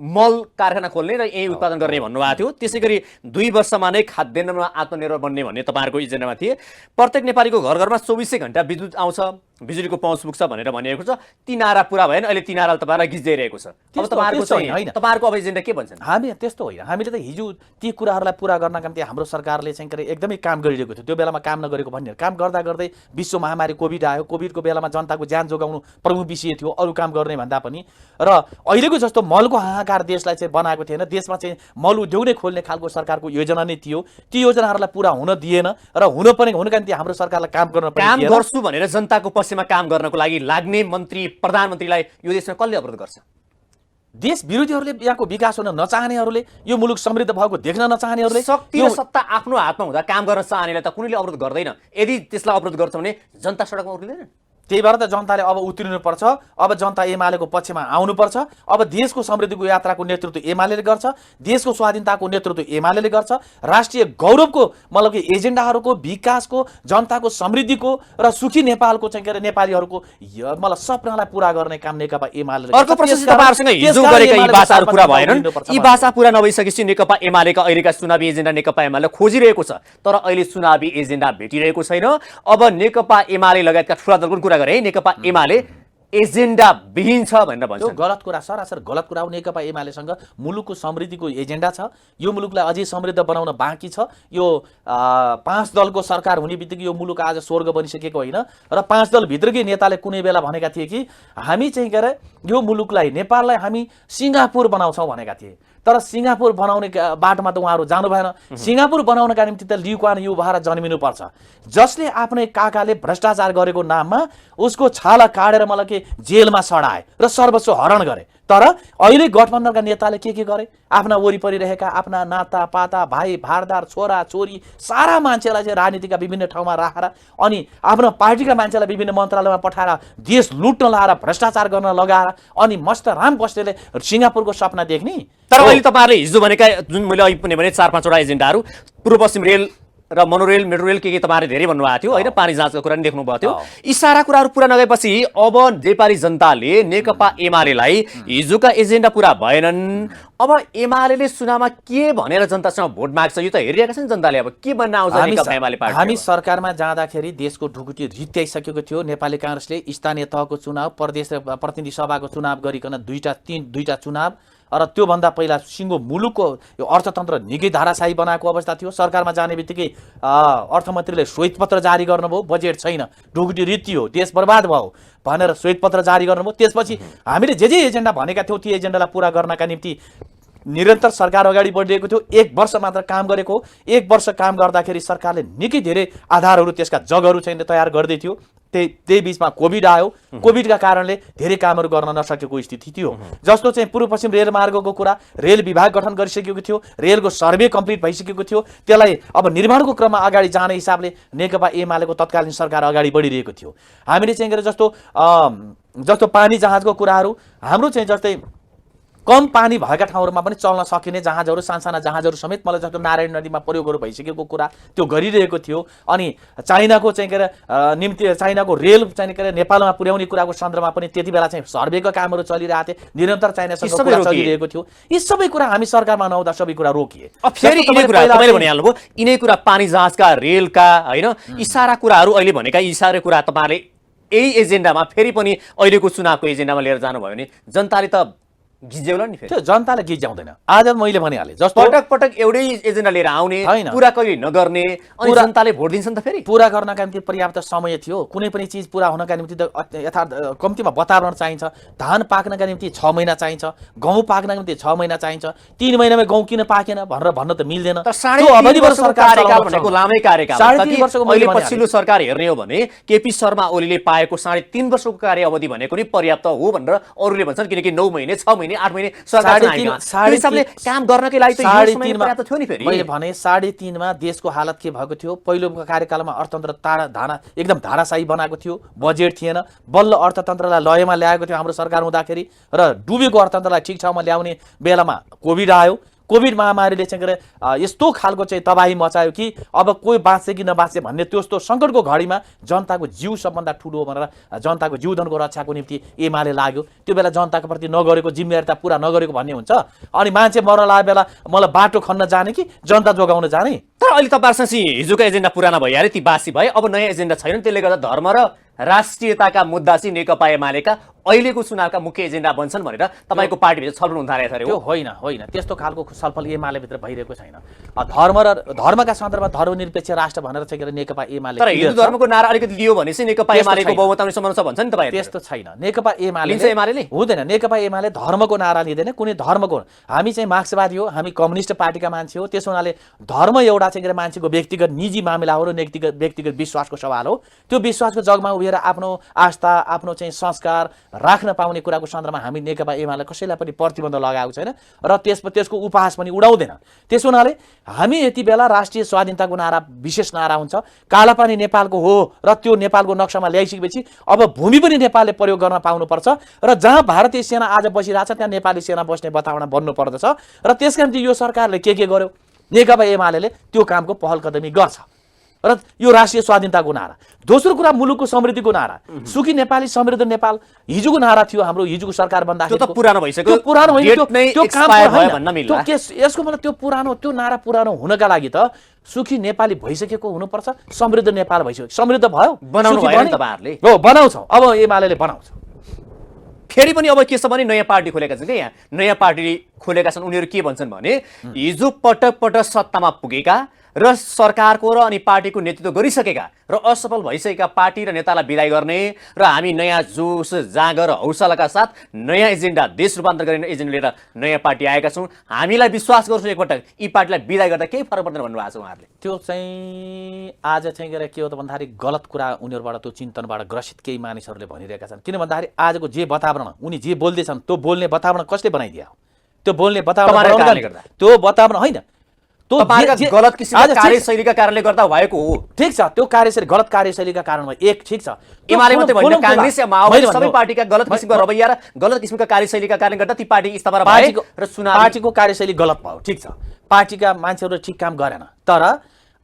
मल कारखाना खोल्ने र यही उत्पादन गर्ने भन्नुभएको थियो। त्यसै गरी 2 वर्षमा नै खाद्यान्नमा आत्मनिर्भर बन्ने भन्ने तपाईँहरूको एजेन्डामा थिए। प्रत्येक नेपालीको घर घरमा 24 घण्टा विद्युत आउँछ, बिजुलीको पहुँच पुग्छ भनेर भनिएको छ। ती नारा पुरा भएन, अहिले ती नाराले तपाईँलाई गिज्दै छ। अब तपाईँहरूको चाहिँ तपाईँहरूको अब एजेन्डा के भन्छन्? हामी त्यस्तो होइन। हामीले त हिजो ती कुराहरूलाई पुरा गर्नका निम्ति हाम्रो सरकारले चाहिँ एकदमै काम गरिरहेको थियो। त्यो बेलामा काम नगरेको भन्ने काम गर्दा गर्दै विश्व महामारी कोभिड आयो। कोभिडको बेलामा जनताको ज्यान जोगाउनु प्रमुख विषय थियो, अरू काम गर्ने भन्दा पनि। र अहिलेको जस्तो मलको हाहाकार देशलाई चाहिँ बनाएको थिएन। देशमा चाहिँ मल उद्योग नै खोल्ने खालको सरकारको योजना नै थियो। ती योजनाहरूलाई पुरा हुन दिएन र हुनका निम्ति हाम्रो सरकारलाई काम गर्न काम गर्छु भनेर जनताको पक्षमा काम गर्नको लागि लाग्ने मन्त्री प्रधानमन्त्रीलाई यो देशमा कसले अवरोध गर्छ? देश विरोधीहरूले, यहाँको विकास हुन नचाहनेहरूले, यो मुलुक समृद्ध भएको देख्न नचाहनेहरूले, शक्ति र सत्ता आफ्नो हातमा हुँदा काम गर्न चाहनेलाई त कुनैले अवरोध गर्दैन। यदि त्यसलाई अवरोध गर्छ भने जनता सडकमा उत्रिँदैन। त्यही भएर त जनताले अब उत्रिनुपर्छ। अब जनता एमालेको पक्षमा आउनुपर्छ। अब देशको समृद्धिको यात्राको नेतृत्व एमाले गर्छ, देशको स्वाधीनताको नेतृत्व एमाले गर्छ, राष्ट्रिय गौरवको मतलब कि एजेन्डाहरूको, विकासको, जनताको समृद्धिको र सुखी नेपालको चाहिँ के अरे नेपालीहरूको मतलब सपनालाई पुरा गर्ने काम नेकपा एमाले गर्छ। अर्को प्रश्न तपाईँहरूसँग हिजो गरेका यी भाषाहरू पुरा भएनन्। यी भाषा पुरा नभइसकेपछि नेकपा एमालेका अहिलेका चुनावी एजेन्डा नेकपा एमाले खोजिरहेको छ, तर अहिले चुनावी एजेन्डा भेटिरहेको छैन। अब नेकपा एमाले लगायतका ठुला दलको कुरा गरे नेकपा एमाले एजेन्डा विहीन छ भनेर भन्छ। त्यो गलत कुरा, सरासर गलत कुरा हो। नेकपा एमालेसँग मुलुकको समृद्धिको एजेन्डा छ। यो मुलुकलाई अझै समृद्ध बनाउन बाँकी छ। यो 5 दलको सरकार हुने बित्तिकै यो मुलुक आज स्वर्ग बनिसकेको होइन। र 5 दलभित्रकै नेताले कुनै बेला भनेका थिए कि हामी चाहिँ के अरे यो मुलुकलाई, नेपाललाई हामी सिङ्गापुर बनाउँछौँ भनेका थिए। तर सिङ्गापुर बनाउने बाटोमा त उहाँहरू जानु भएन। सिङ्गापुर बनाउनका निम्ति त ली कुआन यू भएर जन्मिनुपर्छ, जसले आफ्नै काकाले भ्रष्टाचार गरेको नाममा उसको छाला काटेर मलाई के जेलमा सडाए र सर्वस्व हरण गरे। तर अहिले गठबन्धनका नेताले के गरे? आफ्ना वरिपरि रहेका आफ्ना नाता पाता, भाइ भारदार, छोरा छोरी सारा मान्छेलाई चाहिँ राजनीतिका विभिन्न ठाउँमा राखेर अनि आफ्नो पार्टीका मान्छेलाई विभिन्न मन्त्रालयमा पठाएर देश लुट्न लाएर, भ्रष्टाचार गर्न लगाएर अनि मस्त राम बस्नेतले सिङ्गापुरको सपना देख्ने। तर अहिले तपाईँहरूले हिजो भनेका जुन मैले अघि पनि भने 4-5वटा एजेन्डाहरू, पूर्व पश्चिम रेल र मोनोरेल, मेट्रो रेल के तपाईँहरूले धेरै भन्नुभएको थियो होइन, पानी जाँचको कुरा पनि देख्नुभएको थियो। यी सारा कुराहरू पुरा नगएपछि अब नेपाली जनताले नेकपा एमालेलाई हिजोका एजेन्डा पुरा भएनन्, अब एमाले चुनावमा के भनेर जनतासँग भोट माग्छ यो त हेरिरहेका छन् जनताले। अब के भन्न आउँछ नेकपा एमाले पार्टी? हामी सरकारमा जाँदाखेरि देशको ढुकुटी रित्याइसकेको थियो। नेपाली काङ्ग्रेसले स्थानीय तहको चुनाव, प्रदेश र प्रतिनिधि सभाको चुनाव गरिकन दुईटा चुनाव र त्योभन्दा पहिला सिङ्गो मुलुकको यो अर्थतन्त्र निकै धाराशाही बनाएको अवस्था थियो। सरकारमा जाने बित्तिकै अर्थमन्त्रीले श्वेतपत्र जारी गर्नुभयो, बजेट छैन, ढुकुटी रित्तियो, देश बर्बाद भयो भनेर श्वेतपत्र जारी गर्नुभयो। त्यसपछि हामीले जे एजेन्डा भनेका थियौँ ती एजेन्डालाई पुरा गर्नका निम्ति निरन्तर सरकार अगाडि बढिरहेको थियो। 1 वर्ष मात्र काम गरेको। 1 वर्ष काम गर्दाखेरि सरकारले निकै धेरै आधारहरू, त्यसका जगहरू चाहिँ तयार गर्दै थियो। त्यही बिचमा कोभिड आयो। कोभिडका कारणले धेरै कामहरू गर्न नसकेको स्थिति थियो। जस्तो चाहिँ पूर्व पश्चिम रेलमार्गको कुरा, रेल विभाग गठन गरिसकेको थियो, रेलको सर्वे कम्प्लिट भइसकेको थियो। त्यसलाई अब निर्माणको क्रममा अगाडि जाने हिसाबले नेकपा एमालेको तत्कालीन सरकार अगाडि बढिरहेको थियो। हामीले चाहिँ जस्तो पानी जहाजको कुराहरू, हाम्रो चाहिँ जस्तै कम पानी भएका ठाउँहरूमा पनि चल्न सकिने जहाजहरू, सानसाना जहाजहरू समेत मलाई जस्तो नारायण नदीमा प्रयोगहरू भइसकेको कुरा त्यो गरिरहेको थियो। अनि चाइनाको चाहिँ के अरे निम्ति चाइनाको रेल चाहिँ के अरे नेपालमा पुर्याउने कुराको सन्दर्भमा पनि त्यति बेला चाहिँ सर्वेका कामहरू चलिरहेको थिए। निरन्तर चाइनासँग कुरा चलिरहेको थियो। यी सबै कुरा हामी सरकारमा नहुँदा सबै कुरा रोकिए। फेरि यिनै कुरा तपाईँले भनिहाल्नुभयो, यिनै कुरा पानी जहाजका, रेलका होइन, यी सारा कुराहरू अहिले भनेका यी सारा कुरा तपाईँले यही एजेन्डामा फेरि पनि अहिलेको चुनावको एजेन्डामा लिएर जानुभयो भने जनताले त गिज्याउला नि फेरि त्यो जनताले गिज्याउँदैन। आज मैले भनिहालेँ जस्तो पटक पटक एउटै एजेन्डा लिएर आउने होइन। पुरा कहिले नगर्ने अनि जनताले भोट दिन्छन् त फेरि। पुरा गर्नका निम्ति पर्याप्त समय थियो। कुनै पनि चिज पुरा हुनका निम्ति त यथार्थ कम्तीमा वातावरण चाहिन्छ। धान पाक्नका निम्ति 6 महिना चाहिन्छ, गहुँ पाक्नका निम्ति 6 महिना चाहिन्छ। 3 महिनामै गहुँ किन पाकेन भनेर भन्न त मिल्दैन। तर 3.5 वर्षको कार्यकाल भनेको लामै कार्यकाल हो। 3.5 वर्षको अहिले पछिल्लो सरकार हेर्ने हो भने केपी शर्मा ओलीले पाएको 3.5 वर्षको कार्य अवधि भनेको नि पर्याप्त हो भनेर अरूले भन्छन्, किनकि 9 महिने 6 महिने 8 महिने सरकार हिसाबले काम गर्नकै लागि त यो समय पर्याप्त थियो नि फेरि। मैले भने 3.5 मा देशको हालत के भएको थियो? पहिलोको कार्यकालमा अर्थतन्त्र एकदम धाराशाही बनाएको थियो, बजेट थिएन, बल्ल अर्थतन्त्रलाई लयमा ल्याएको थियो हाम्रो सरकार हुँदाखेरि, र डुबेको अर्थतन्त्रलाई ठिक ठाउँमा ल्याउने बेलामा कोभिड आयो। कोभिड महामारीले चाहिँ यस्तो खालको चाहिँ तबाही मचायो कि अब कोही बाँच्छ कि नबाँच्छ भन्ने त्यस्तो सङ्कटको घडीमा जनताको जिउ सबभन्दा ठुलो हो भनेर जनताको जीवधनको रक्षाको निम्ति एमाले लाग्यो। त्यो बेला जनताको प्रति नगरेको जिम्मेवारी त पुरा नगरेको भन्ने हुन्छ। अनि मान्छे मर्न लागेको बेला मलाई बाटो खन्न जाने कि जनता जोगाउन जाने? तर अहिले तपाईँहरूसँग हिजोको एजेन्डा पुरानो भइहाल्यो, ती बासी भए, अब नयाँ एजेन्डा छैन। त्यसले गर्दा धर्म र राष्ट्रियताका मुद्दा चाहिँ नेकपा एमालेका अहिलेको चुनावका मुख्य एजेन्डा बन्छन् भनेर तपाईँको पार्टीभित्र छलफल हुन थालेको छ। त्यो होइन, त्यस्तो खालको छलफल एमालेभित्र भइरहेको छैन। धर्म र धर्मका सन्दर्भमा धर्मनिरपेक्ष राष्ट्र भनेर चाहिँ नेकपा एमाले, तर हिन्दू धर्मको नारा अलिकति लियो भने चाहिँ नेकपा एमालेको बहुमत आउने सम्भावना छ भन्छ नि तपाईँ। त्यस्तो छैन। नेकपा एमाले हुँदैन। नेकपा एमाले धर्मको नारा लिँदैन, कुनै धर्मको। हामी चाहिँ मार्क्सवादी हो, हामी कम्युनिस्ट पार्टीका मान्छे हो। त्यस हुनाले धर्म एउटा चाहिँ मान्छेको व्यक्तिगत निजी मामिला हो र व्यक्तिगत विश्वासको सवाल हो। त्यो विश्वासको जगमा उभिएर आफ्नो आस्था, आफ्नो चाहिँ संस्कार राख्न पाउने कुराको सन्दर्भमा हामी नेकपा एमाले कसैलाई पनि प्रतिबन्ध लगाएको छैन र त्यसको उपहास पनि उडाउँदैन। त्यसो हुनाले हामी यति बेला राष्ट्रिय स्वाधीनताको नारा विशेष नारा हुन्छ। कालापानी नेपालको हो र त्यो नेपालको नक्सामा ल्याइसकेपछि अब भूमि पनि नेपालले प्रयोग गर्न पाउनुपर्छ र जहाँ भारतीय सेना आज बसिरहेछ त्यहाँ नेपाली सेना बस्ने वातावरण बन्नु पर्दछ। र त्यसका निम्ति यो सरकारले के गर्यो? नेकपा एमाले त्यो कामको पहल कदमी गर्छ र यो राष्ट्रिय स्वाधीनताको नारा। दोस्रो कुरा मुलुकको समृद्धिको नारा, सुखी नेपाली समृद्ध नेपाल हिजोको नारा थियो हाम्रो। हिजोको सरकार बन्दा त्यो त पुरानो भइसक्यो, त्यो पुरानो होइन, त्यो काम भन्न मिल्ला। यसको मतलब त्यो नारा पुरानो हुनका लागि त सुखी नेपाली भइसकेको हुनुपर्छ, समृद्ध नेपाल भइसक्यो। समृद्ध भयो, बनाउनु भयो नि तपाईहरुले। हो, बनाउँछौँ। अब एमालेले बनाउँछ। फेरि पनि अब के छ भने नयाँ पार्टी खोलेका छन् क्या, यहाँ नयाँ पार्टी खोलेका छन्। उनीहरू के भन्छन् भने हिजो पटक पटक सत्तामा पुगेका र सरकारको र अनि पार्टीको नेतृत्व गरिसकेका र असफल भइसकेका पार्टी र नेतालाई बिदाई गर्ने र हामी नयाँ जोस जाँगर हौसलाका साथ नयाँ एजेन्डा, देश रूपान्तरण गर्ने एजेन्डा लिएर नयाँ पार्टी आएका छौँ। हामीलाई विश्वास गर्छौँ एकपटक यी पार्टीलाई बिदाई गर्दा केही फरक पर्दैन भन्नुभएको छ उहाँहरूले। त्यो चाहिँ आज चाहिँ के हो त भन्दाखेरि गलत कुरा उनीहरूबाट त्यो चिन्तनबाट ग्रसित केही मानिसहरूले भनिरहेका छन्। किन भन्दाखेरि आजको जे वातावरण उनी जे बोल्दैछन् त्यो बोल्ने वातावरण कसले बनाइदियो? त्यो बोल्ने वातावरण होइन, गलत किसिमको कार्यशैलीका कारणले गर्दा भएको हो। ठिक छ, त्यो कार्यशैली गलत कार्यशैलीका कारण एक ठिक छ। एमाले मात्रै होइन, कांग्रेस या माओवादी सबै पार्टीका गलत किसिमको रवैया र गलत किसिमका कार्यशैलीका कारणले गर्दा ती पार्टी इस्ताफा भए र चुनाव पार्टीको कार्यशैली गलत भयो। ठिक छ, पार्टीका मान्छेहरूले ठिक काम गरेन। तर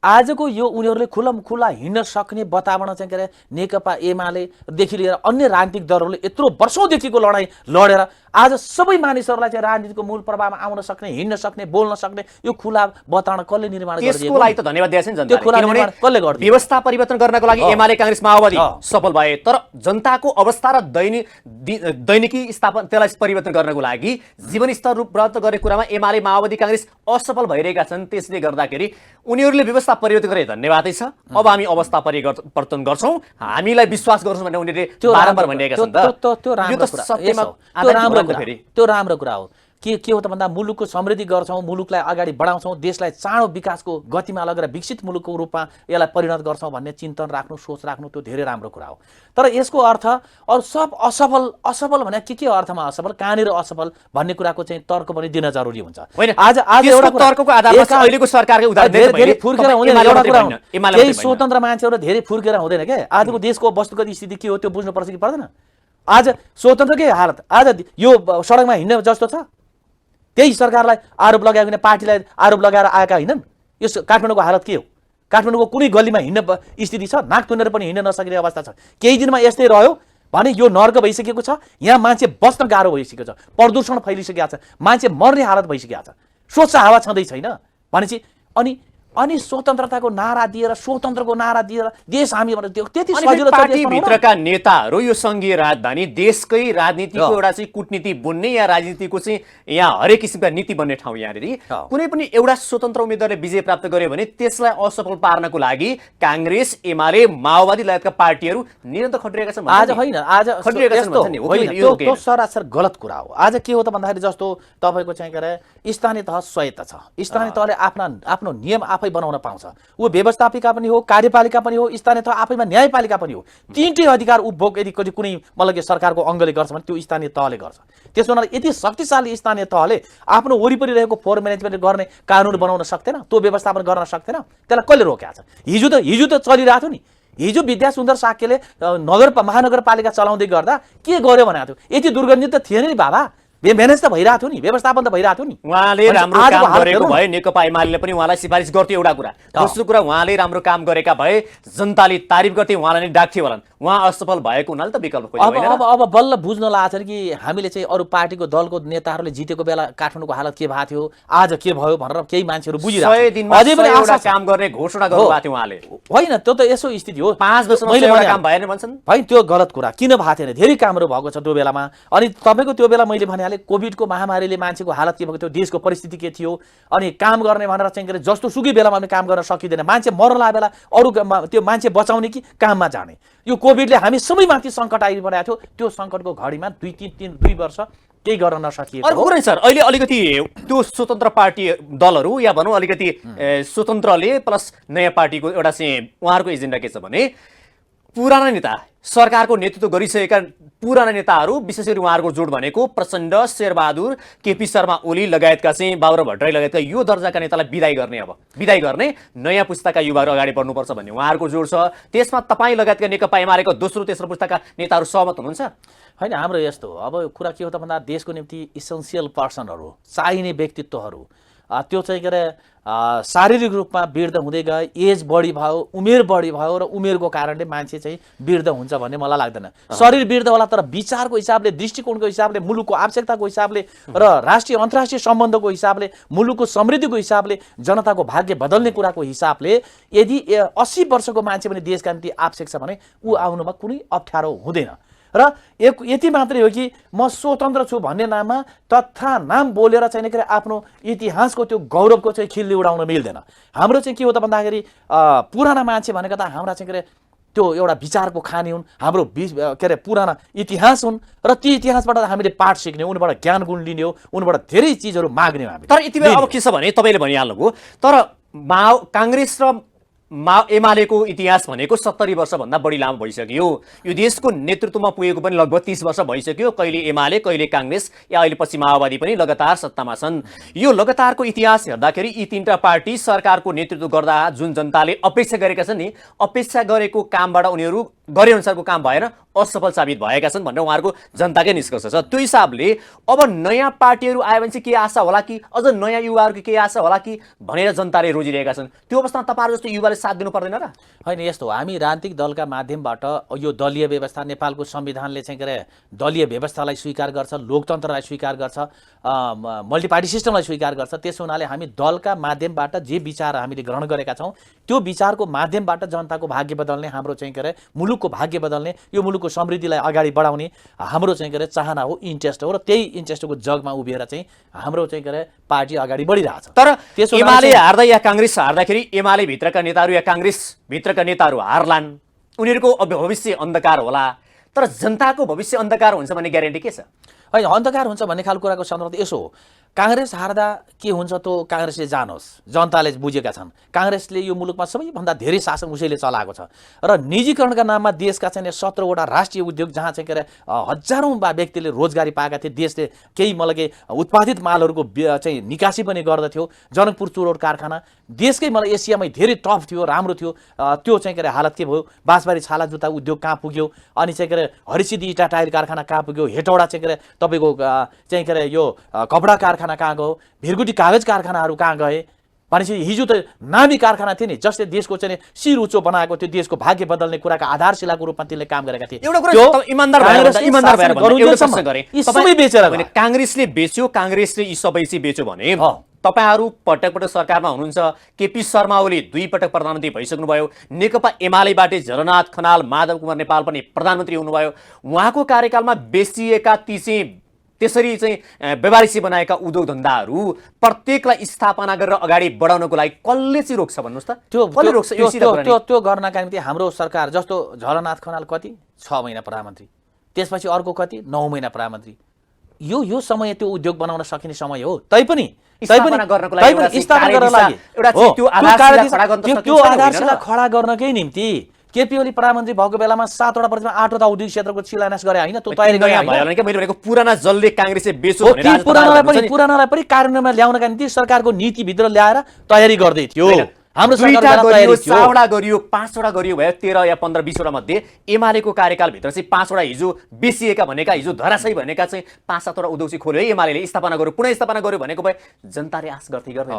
आजको यो उनीहरूले खुल्ला हिँड्न सक्ने वातावरण चाहिँ नेकपा एमालेदेखि लिएर अन्य राजनीतिक दलहरूले यत्रो वर्षौँदेखिको लडाइँ लडेर आज सबै मानिसहरूलाई चाहिँ राजनीतिको मूल प्रभावमा आउन सक्ने, हिँड्न सक्ने, बोल्न सक्ने यो खुला वातावरण कसले निर्माण गरिदिएको? त्यसको लागि त धन्यवाद दिएछ नि जनताले। त्यो खुला निर्माण कसले गरिदियो? व्यवस्था परिवर्तन गर्नको लागि एमाले, कांग्रेस, माओवादी सफल भए, तर जनताको अवस्था र दैनिकी स्थापना त्यसलाई परिवर्तन गर्नको लागि जीवन स्तर रूपबद्ध गर्ने कुरामा एमाले, माओवादी, कांग्रेस असफल भइरहेका छन्। त्यसले गर्दाखेरि उनीहरूले व्यवस्था परिवर्तन गरे धन्यवादै छ। अब हामी अवस्था परिवर्तन गर्छौँ, हामीलाई विश्वास गर्छौँ भनेर उनीहरूले बारम्बार भनिरहेका छन्। त्यो राम्रो कुरा हो। के हो त भन्दा मुलुकको समृद्धि गर्छौँ, मुलुकलाई अगाडि बढाउँछौँ, देशलाई चाँडो विकासको गतिमा लगेर विकसित मुलुकको रूपमा यसलाई परिणत गर्छौँ भन्ने चिन्तन राख्नु, सोच राख्नु, त्यो धेरै राम्रो कुरा हो। तर यसको अर्थ अरू सब असफल भने के अर्थमा असफल, कहाँनिर असफल भन्ने कुराको चाहिँ तर्क पनि दिन जरुरी हुन्छ। आज एउटा तर्कको आधारमा अहिलेको सरकारको उदाहरण धेरै फुर्केर हुँदैन। एउटा कुरा हो, केही स्वतन्त्र मान्छेहरू धेरै फुर्केर हुँदैन क्या। आजको देशको वस्तुगत स्थिति के हो त्यो बुझ्नुपर्छ कि पर्दैन? आज स्वतन्त्रकै हालत, आज यो सडकमा हिँड्ने जस्तो छ, त्यही सरकारलाई आरोप लगायो भने पार्टीलाई आरोप लगाएर आएका होइनन्। यो काठमाडौँको हालत के हो? काठमाडौँको कुनै गल्लीमा हिँड्ने स्थिति छ? नाक तुनेर पनि हिँड्न नसक्ने अवस्था छ। केही दिनमा यस्तै रह्यो भने यो नर्क भइसकेको छ। यहाँ मान्छे बस्न गाह्रो भइसकेको छ, प्रदूषण फैलिसकेको छ, मान्छे मर्ने हालत भइसकेको छ, स्वच्छ हावा छँदै छैन भनेपछि अनि अनि स्वतन्त्रताको नारा दिएर स्वतन्त्रको नारा दिएर देश हामी भनेर त्यो त्यति अनि सजिलो छ पार्टी देश बनाउन? भित्रका नेताहरू यो संघीय राजधानी देशकै राजनीतिको एउटा चाहिँ कूटनीति बुन्ने या राजनीतिको चाहिँ यहाँ हरेक किसिमका नीति बन्ने ठाउँ यहाँनिर कुनै पनि एउटा स्वतन्त्र उम्मेदवारले विजय प्राप्त गर्यो भने त्यसलाई असफल पार्नको लागि काङ्ग्रेस एमाले माओवादी लगायतका पार्टीहरू निरन्तर खटिरहेका छन् आज होइन आज खटिरहेका छन् यस्तो भन्छ नि, हो कि होइन, होइन? यो त्यो सरासर गलत कुरा हो। आज के हो त भन्दाखेरि जस्तो तपाईँको चाहिँ के अरे स्थानीय तह स्वायत्त छ, स्थानीय तहले आफ्नो नियम आफै बनाउन पाउँछ। ऊ व्यवस्थापिका पनि हो, कार्यपालिका पनि हो, स्थानीय तह आफैमा न्यायपालिका पनि हो। तीनटै अधिकार उपभोग यदि कुनै मतलब कि सरकारको अङ्गले गर्छ भने त्यो स्थानीय तहले गर्छ। त्यसो हुनाले यति शक्तिशाली स्थानीय तहले आफ्नो वरिपरि रहेको फोहोर म्यानेजमेन्ट गर्ने कानुन बनाउन सक्दैन, त्यो व्यवस्थापन गर्न सक्दैन, त्यसलाई कसले रोकेको छ? हिजो त चलिरहेको थियो नि। हिजो विद्यासुन्दर साक्यले महानगरपालिका चलाउँदै गर्दा के गर्यो भनेको थियो? यति दुर्गन्धित त थिएन नि बाबा, म्यानेज त भइरहेको थियो नि, व्यवस्थापन त भइरहेको थियो नि। उहाँले राम्रो काम गरेको भए नेकपा एमाले पनि उहाँलाई सिफारिस गर्थ्यो, एउटा कुरा। दोस्रो कुरा, उहाँले राम्रो काम गरेका भए जनताले तारिफ गर्थे, उहाँलाई नै डाक्थ्यो होला। उहाँ असफल भएको हुनाले त विकल्प खोज्यो होइन। अब बल्ल बुझ्न लागेको छ कि हामीले चाहिँ अरू पार्टीको दलको नेताहरूले जितेको बेला काठमाडौँको हालत के भएको थियो, आज के भयो भनेर केही मान्छेहरू बुझिरहेको 100 दिनमा अझै पनि एउटा आशा काम गर्ने घोषणा गर्नुभएको थियो उहाँले। होइन, त्यो त यसो स्थिति हो। 5 वर्षमा मैले एउटा भने काम भएन भन्छन् भाइ, त्यो गलत कुरा। किन भएको थिएन? धेरै कामहरू भएको छ त्यो बेलामा। अनि तपाईँको त्यो बेला मैले भनिहालेँ कोभिडको महामारीले मान्छेको हालत के भएको थियो, देशको परिस्थिति के थियो, अनि काम गर्ने भनेर चाहिँ के अरे जस्तो सुकै बेलामा पनि काम गर्न सकिँदैन। मान्छे मर्न लागेको बेला अरू त्यो मान्छे बचाउने कि काममा जाने। यो कोभिडले हामी सबैमाथि सङ्कट आइपरेको थियो। त्यो सङ्कटको घडीमा 2 वर्ष केही गर्न नसकिएको अर्को कुरा सर, अहिले अलिकति त्यो स्वतन्त्र पार्टी दलहरू या भनौँ अलिकति स्वतन्त्रले प्लस नयाँ पार्टीको एउटा चाहिँ उहाँहरूको एजेन्डा के छ भने पुराना नेता सरकारको नेतृत्व गरिसकेका पुराना नेताहरू विशेष गरी उहाँहरूको जोड भनेको प्रचण्ड, शेरबहादुर, केपी शर्मा ओली लगायतका चाहिँ बाबुराम भट्टराई लगायतका यो दर्जाका नेतालाई विदाई गर्ने, अब विदाई गर्ने नयाँ पुस्ताका युवाहरू अगाडि बढ्नुपर्छ भन्ने उहाँहरूको जोड छ। त्यसमा तपाईँ लगायतका नेकपा एमालेको दोस्रो तेस्रो पुस्ताका नेताहरू सहमत हुनुहुन्छ? होइन, हाम्रो यस्तो अब कुरा के हो त भन्दा देशको निम्ति इसेन्सियल पर्सनहरू, चाहिने व्यक्तित्वहरू, त्यो चाहिँ के अरे शारीरिक रूपमा वृद्ध हुँदै गए, एज बढी भयो, उमेर बढी भयो र उमेरको कारणले मान्छे चाहिँ वृद्ध हुन्छ भन्ने मलाई लाग्दैन। शरीर वृद्ध होला तर विचारको हिसाबले, दृष्टिकोणको हिसाबले, मुलुकको आवश्यकताको हिसाबले र राष्ट्रिय अन्तर्राष्ट्रिय सम्बन्धको हिसाबले, मुलुकको समृद्धिको हिसाबले, जनताको भाग्य बदल्ने कुराको हिसाबले यदि 80 वर्षको मान्छे पनि देशका निम्ति आवश्यक छ भने ऊ आउनुमा कुनै अप्ठ्यारो हुँदैन। र यति मात्रै हो कि म स्वतन्त्र छु भन्ने नाममा तथा नाम बोलेर चाहिँ के अरे आफ्नो इतिहासको त्यो गौरवको चाहिँ खिल्ली उडाउन मिल्दैन। हाम्रो चाहिँ के हो त भन्दाखेरि पुराना मान्छे भनेको त हाम्रा चाहिँ के अरे त्यो एउटा विचारको खानी हुन्, हाम्रो के अरे पुराना इतिहास हुन् र ती इतिहासबाट हामीले पाठ सिक्ने, उनबाट ज्ञान गुण लिने हो, उनबाट धेरै चिजहरू माग्ने हो हामी। तर यति बेला अब के छ भने तपाईँले भनिहाल्नुभयो, तर काङ्ग्रेस र एमालेको इतिहास भनेको 70 वर्षभन्दा बढी लामो भइसक्यो। यो देशको नेतृत्वमा पुगेको पनि लगभग 30 वर्ष भइसक्यो। कहिले एमाले, कहिले काङ्ग्रेस या अहिले पछि माओवादी पनि लगातार सत्तामा छन्। यो लगातारको इतिहास हेर्दाखेरि यी तीनटा पार्टी सरकारको नेतृत्व गर्दा जुन जनताले अपेक्षा गरेका छन् नि, अपेक्षा गरेको कामबाट उनीहरू गरे अनुसारको काम भएन, असफल साबित भएका छन् भनेर उहाँहरूको जनताकै निष्कर्ष छ। त्यो हिसाबले अब नयाँ पार्टीहरू आयो भने चाहिँ के आशा होला कि अझ नयाँ युवाहरूको के आशा होला कि भनेर जनताले रोजिरहेका छन्। त्यो अवस्थामा तपाईँहरू जस्तो युवाले साथ दिनु पर्दैन र? होइन, यस्तो हो, हामी राजनीतिक दलका माध्यमबाट यो दलीय व्यवस्था, नेपालको संविधानले चाहिँ के अरे दलीय व्यवस्थालाई स्वीकार गर्छ, लोकतन्त्रलाई स्वीकार गर्छ, मल्टी पार्टी सिस्टमलाई स्वीकार गर्छ। त्यसो हुनाले हामी दलका माध्यमबाट जे विचार हामीले ग्रहण गरेका छौँ त्यो विचारको माध्यमबाट जनताको भाग्य बदल्ने, हाम्रो चाहिँ के अरे मुलुकको भाग्य बदल्ने, यो मुलुकको समृद्धिलाई अगाडि बढाउने हाम्रो चाहिँ के अरे चाहना हो, इन्ट्रेस्ट हो। र त्यही इन्ट्रेस्टको जगमा उभिएर चाहिँ हाम्रो चाहिँ के अरे पार्टी अगाडि बढिरहेछ। तर एमाले हार्दा या काङ्ग्रेस हार्दाखेरि एमाले भित्रका नेताहरू या काङ्ग्रेस भित्रका नेताहरू हार्लान्, उनीहरूको भविष्य अन्धकार होला, तर जनताको भविष्य अन्धकार हुन्छ भन्ने ग्यारेन्टी के छ? होइन, अन्धकार हुन्छ भन्ने खालको कुराको सन्दर्भ यसो हो, काङ्ग्रेस हार्दा के हुन्छ त काङ्ग्रेसले जानोस्, जनताले बुझेका छन्। काङ्ग्रेसले यो मुलुकमा सबैभन्दा धेरै शासन उसैले चलाएको छ र निजीकरणका नाममा देशका चाहिँ 17वटा राष्ट्रिय उद्योग जहाँ चाहिँ के अरे हजारौँ व्यक्तिले रोजगारी पाएका थिए, देशले केही मतलब कि उत्पादित मालहरूको चाहिँ निकासी पनि गर्दथ्यो। जनकपुर चुरोट कारखाना देशकै मतलब एसियामै धेरै टफ थियो, राम्रो थियो। त्यो चाहिँ के अरे हालत के भयो, बाँसबारी छाला जुत्ता उद्योग कहाँ पुग्यो, अनि चाहिँ के अरे हरिसिद्धि इँटा टायर कारखाना कहाँ पुग्यो, हेटौडा चाहिँ के अरे तपाईँको चाहिँ के अरे यो कपडा कारखाना कहाँ गयो, भिरगुटी कागज कारखानाहरू कहाँ गए भनेपछि हिजो त नामी कारखाना थिए नि, जसले देशको चाहिँ शिर उच्चो बनाएको थियो, देशको भाग्य बदल्ने कुराका आधारशिलाको रूपमा तिनले काम गरेका थिए। एउटा कुरा इमानदार भएर सबै बेचेर काङ्ग्रेसले बेच्यो, काङ्ग्रेसले यी सबै चाहिँ बेच्यो भने तपाईहरू पटक पटक सरकारमा हुनुहुन्छ। केपी शर्मा ओली 2 पटक प्रधानमन्त्री भइसक्नुभयो। नेकपा एमालेबाट झलनाथ खनाल, माधव कुमार नेपाल पनि प्रधानमन्त्री हुनुभयो। उहाँको कार्यकालमा बेचिएका ती चाहिँ त्यसरी चाहिँ व्यापारिसी बनाएका उद्योग धन्दाहरू प्रत्येकलाई स्थापना गरेर अगाडि बढाउनको लागि कसले चाहिँ रोक्छ भन्नुहोस् त? कसले रोक्छ? त्यो गर्नका निम्ति हाम्रो सरकार जस्तो झलनाथ खनाल कति 6 महिना प्रधानमन्त्री, त्यसपछि अर्को कति 9 महिना प्रधानमन्त्री। यो समय त्यो उद्योग बनाउन सकिने समय हो। तैपनि स्थापना गर्नको लागि त्यो आधारशिला खडा गर्नकै निम्ति केपी ओली प्रधानमन्त्री भएको बेलामा 7वटा प्रदेशमा 8वटा औद्योगिक क्षेत्रको शिलान्यास गरे होइन? त्यो तयारी गरे होइन के? मैले भनेको पुराना जलले कांग्रेसले बेच्यो भनेर पुरानालाई पनि कार्यान्वयनमा ल्याउनका निम्ति सरकारको नीतिभित्र ल्याएर तयारी गर्दै थियो। हाम्रो सरकार 7वटा गरियो, 5वटा गरियो भयो, 13 या 15 20वटा मध्ये एमालेको कार्यकालभित्र चाहिँ 5वटा हिजो बेचिएका भनेका, हिजो धराशयी भनेका चाहिँ 5-7वटा उद्योग चाहिँ खोल्यो है एमालेले, स्थापना गर्यो, पुनः स्थापना गर्यो भनेको भए जनताले आश गर्थे गर्दैन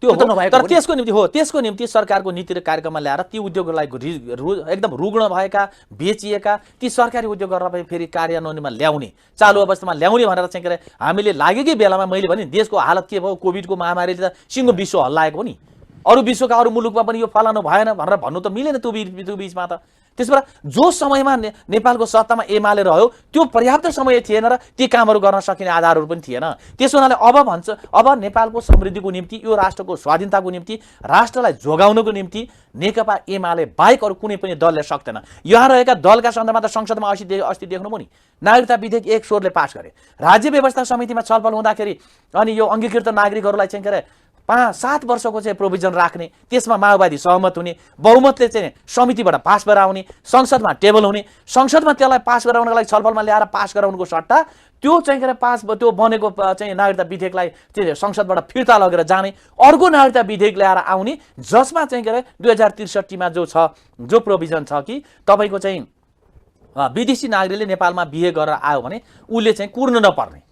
थियो। तर त्यसको निम्ति सरकारको नीति र कार्यक्रममा ल्याएर ती उद्योगहरूलाई एकदम रुग्ण भएका बेचिएका ती सरकारी उद्योगहरूलाई फेरि कार्यान्वयनमा ल्याउने, चालु अवस्थामा ल्याउने भनेर चाहिँ के अरे हामीले लागेकै बेलामा मैले भने देशको हालत के भयो, कोभिडको महामारीले त सिङ्गो विश्व हल्लाएको हो नि। अरू विश्वका अरू मुलुकमा पनि यो फलानु भएन भनेर भन्नु त मिलेन त्यो बीचमा त। त्यसबाट जो समयमा नेपालको सत्तामा एमाले रह्यो त्यो पर्याप्त समय थिएन र ती कामहरू गर्न सकिने आधारहरू पनि थिएन। त्यस हुनाले अब नेपालको समृद्धिको निम्ति, यो राष्ट्रको स्वाधीनताको निम्ति, राष्ट्रलाई जोगाउनको निम्ति नेकपा एमाले बाहेक अरू कुनै पनि दलले सक्दैन। यहाँ रहेका दलका सन्दर्भमा त संसदमा अस्ति देख्नुभयो नि, नागरिकता विधेयक 1 स्वरले पास गरे। राज्य व्यवस्था समितिमा छलफल हुँदाखेरि अनि यो अङ्गीकृत नागरिकहरूलाई चाहिँ के अरे 5-7 वर्षको चाहिँ प्रोभिजन राख्ने, त्यसमा माओवादी सहमत हुने, बहुमतले चाहिँ समितिबाट पास गराउने, संसदमा टेबल हुने, संसदमा त्यसलाई पास गराउनको लागि छलफलमा ल्याएर पास गराउनुको सट्टा त्यो चाहिँ के अरे त्यो बनेको चाहिँ नागरिकता विधेयकलाई चाहिँ संसदबाट फिर्ता लगेर जाने, अर्को नागरिकता विधेयक ल्याएर आउने, जसमा चाहिँ के अरे 2063 जो छ, जो प्रोभिजन छ कि तपाईँको चाहिँ विदेशी नागरिकले नेपालमा बिहे गरेर आयो भने उसले चाहिँ कुर्न नपर्ने,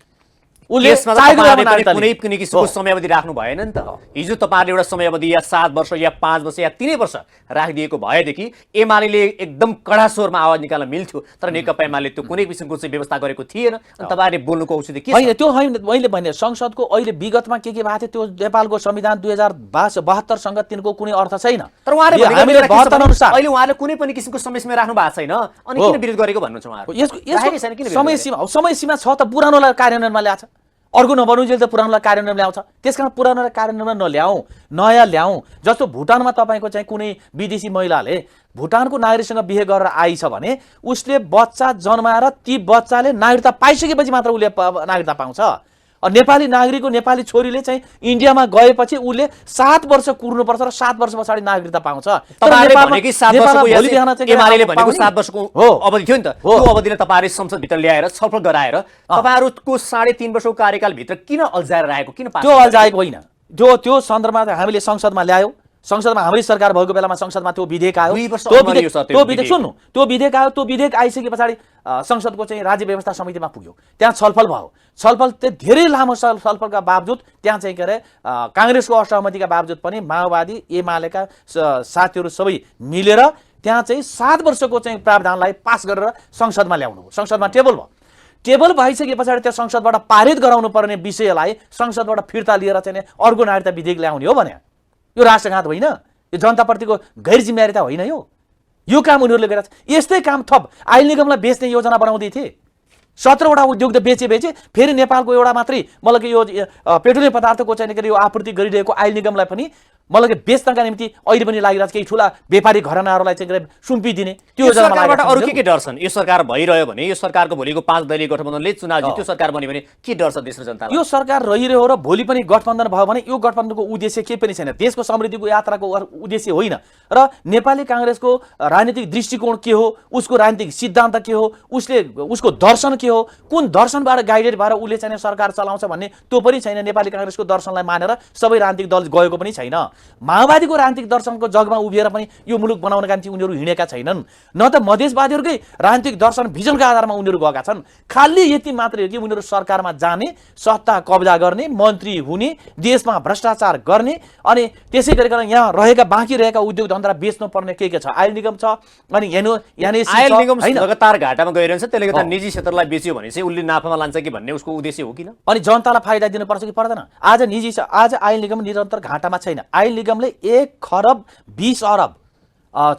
कुनै पनि किसिमको समयावधि राख्नु भएन नि त। हिजो तपाईँहरूले एउटा समयावधि या 7 वर्ष या 5 वर्ष या 3 वर्ष राखिदिएको भएदेखि एमाले एकदम कडा स्वरमा आवाज निकाल्न मिल्थ्यो। तर नेकपा एमाले त्यो कुनै किसिमको चाहिँ व्यवस्था गरेको थिएन। अनि तपाईँहरूले बोल्नुको औषधि के होइन? त्यो होइन, मैले भने संसदको अहिले विगतमा के भएको थियो, त्यो नेपालको संविधान 2072 सँग तिनको कुनै अर्थ छैन। तर उहाँले अहिले उहाँले कुनै पनि किसिमको समय सीमा राख्नु भएको छैन, अनि किन विरोध गरेको भन्नुहुन्छ उहाँहरू? समय सीमा छ त, पुरानोलाई कार्यान्वयनमा ल्याछ, अर्को नबनुन्जेल त पुरानोलाई कार्यान्वयनमा ल्याउँछ। त्यसकारण पुरानोलाई कार्यान्वयनमा नल्याउँ, नयाँ ल्याउँ। जस्तो भुटानमा तपाईँको चाहिँ कुनै विदेशी महिलाले भुटानको नागरिकसँग बिहे गरेर आइछ भने उसले बच्चा जन्माएर ती बच्चाले नागरिकता पाइसकेपछि मात्र उसले नागरिकता पाउँछ। नेपाली नागरिकको नेपाली छोरीले चाहिँ इन्डियामा गएपछि उसले 7 वर्ष कुर्नुपर्छ र 7 वर्ष पछाडि नागरिकता पाउँछ। एमालेले भनेको 7 वर्षको अवधि थियो नि त, त्यो अवधिलाई तपाईँहरूले संसदभित्र ल्याएर छलफल गराएर तपाईँहरूको 3.5 वर्षको कार्यकालभित्र किन अल्झाएर राखेको? किन त्यो अल्झाएको होइन, त्यो सन्दर्भमा हामीले संसदमा ल्यायौँ। संसदमा हाम्रै सरकार भएको बेलामा संसदमा त्यो विधेयक आयो, त्यो विधेयक सुन्नु, त्यो विधेयक आयो, त्यो विधेयक आइसके पछाडि संसदको चाहिँ राज्य व्यवस्था समितिमा पुग्यो, त्यहाँ छलफल भयो। छलफल चाहिँ धेरै लामो छलफलका बावजुद त्यहाँ चाहिँ के अरे काङ्ग्रेसको असहमतिका बावजुद पनि माओवादी एमालेका साथीहरू सबै मिलेर त्यहाँ चाहिँ 7 वर्षको चाहिँ प्रावधानलाई पास गरेर संसदमा ल्याउनु भयो। संसदमा टेबल भयो। टेबल भइसके पछाडि त्यो संसदबाट पारित गराउनु पर्ने विषयलाई संसदबाट फिर्ता लिएर चाहिँ अर्को नागरिकता विधेयक ल्याउने हो भने यो राष्ट्रघात होइन, यो जनताप्रतिको गैर जिम्मेवारी त होइन। यो काम उनीहरूले गरेका छन्। यस्तै काम थप आइल निगमलाई बेच्ने योजना बनाउँदै थिए। 17वटा उद्योग त बेचे फेरि नेपालको एउटा मात्रै मतलब यो पेट्रोलियम पदार्थको चाहिँ यो आपूर्ति गरिरहेको आइल निगमलाई पनि मतलब बेच्नका निम्ति अहिले पनि लागिरहेको केही ठुला व्यापारी घरानाहरूलाई चाहिँ सुम्पिदिने त्यो सरकारबाट अरू के डर छन्? यो सरकार भइरह्यो भने, यो सरकारको भोलिको 5 दलीय गठबन्धनले चुनाव जित्यो सरकार बन्यो भने के डर छ देश र जनतालाई? यो सरकार रहिरह्यो र भोलि पनि गठबन्धन भयो भने यो गठबन्धनको उद्देश्य केही पनि छैन, देशको समृद्धिको यात्राको उद्देश्य होइन। र नेपाली काङ्ग्रेसको राजनीतिक दृष्टिकोण के हो, उसको राजनीतिक सिद्धान्त के हो, उसको दर्शन के हो, कुन दर्शनबाट गाइडेड भएर उसले चाहिँ सरकार चलाउँछ भन्ने त्यो पनि छैन। नेपाली काङ्ग्रेसको दर्शनलाई मानेर सबै राजनीतिक दल गएको पनि छैन। माओवादीको राजनीतिक दर्शनको जगमा उभिएर पनि यो मुलुक बनाउनका निम्ति उनीहरू हिँडेका छैनन्। न त मधेसवादीहरूकै राजनीतिक दर्शन भिजनका आधारमा उनीहरू गएका छन्। खालि यति मात्रै हो कि उनीहरू सरकारमा जाने, सत्ता कब्जा गर्ने, मन्त्री हुने, देशमा भ्रष्टाचार गर्ने, अनि त्यसै गरिकन यहाँ रहेका बाँकी रहेका उद्योग धन्दा बेच्नु पर्ने के छ। आयल निगम छ, अनि आयल निगम लगातार घाटामा गइरहन्छ, त्यसले गर्दा निजी क्षेत्रलाई बेच्यो भने चाहिँ उसले नाफामा लान्छ कि भन्ने उसको उद्देश्य हो किन? अनि जनतालाई फाइदा दिनुपर्छ कि पर्दैन? आज निजी छ, आज आयल निगम निरन्तर घाटामा छैन। आयल निगमले 1 खरब 20 अरब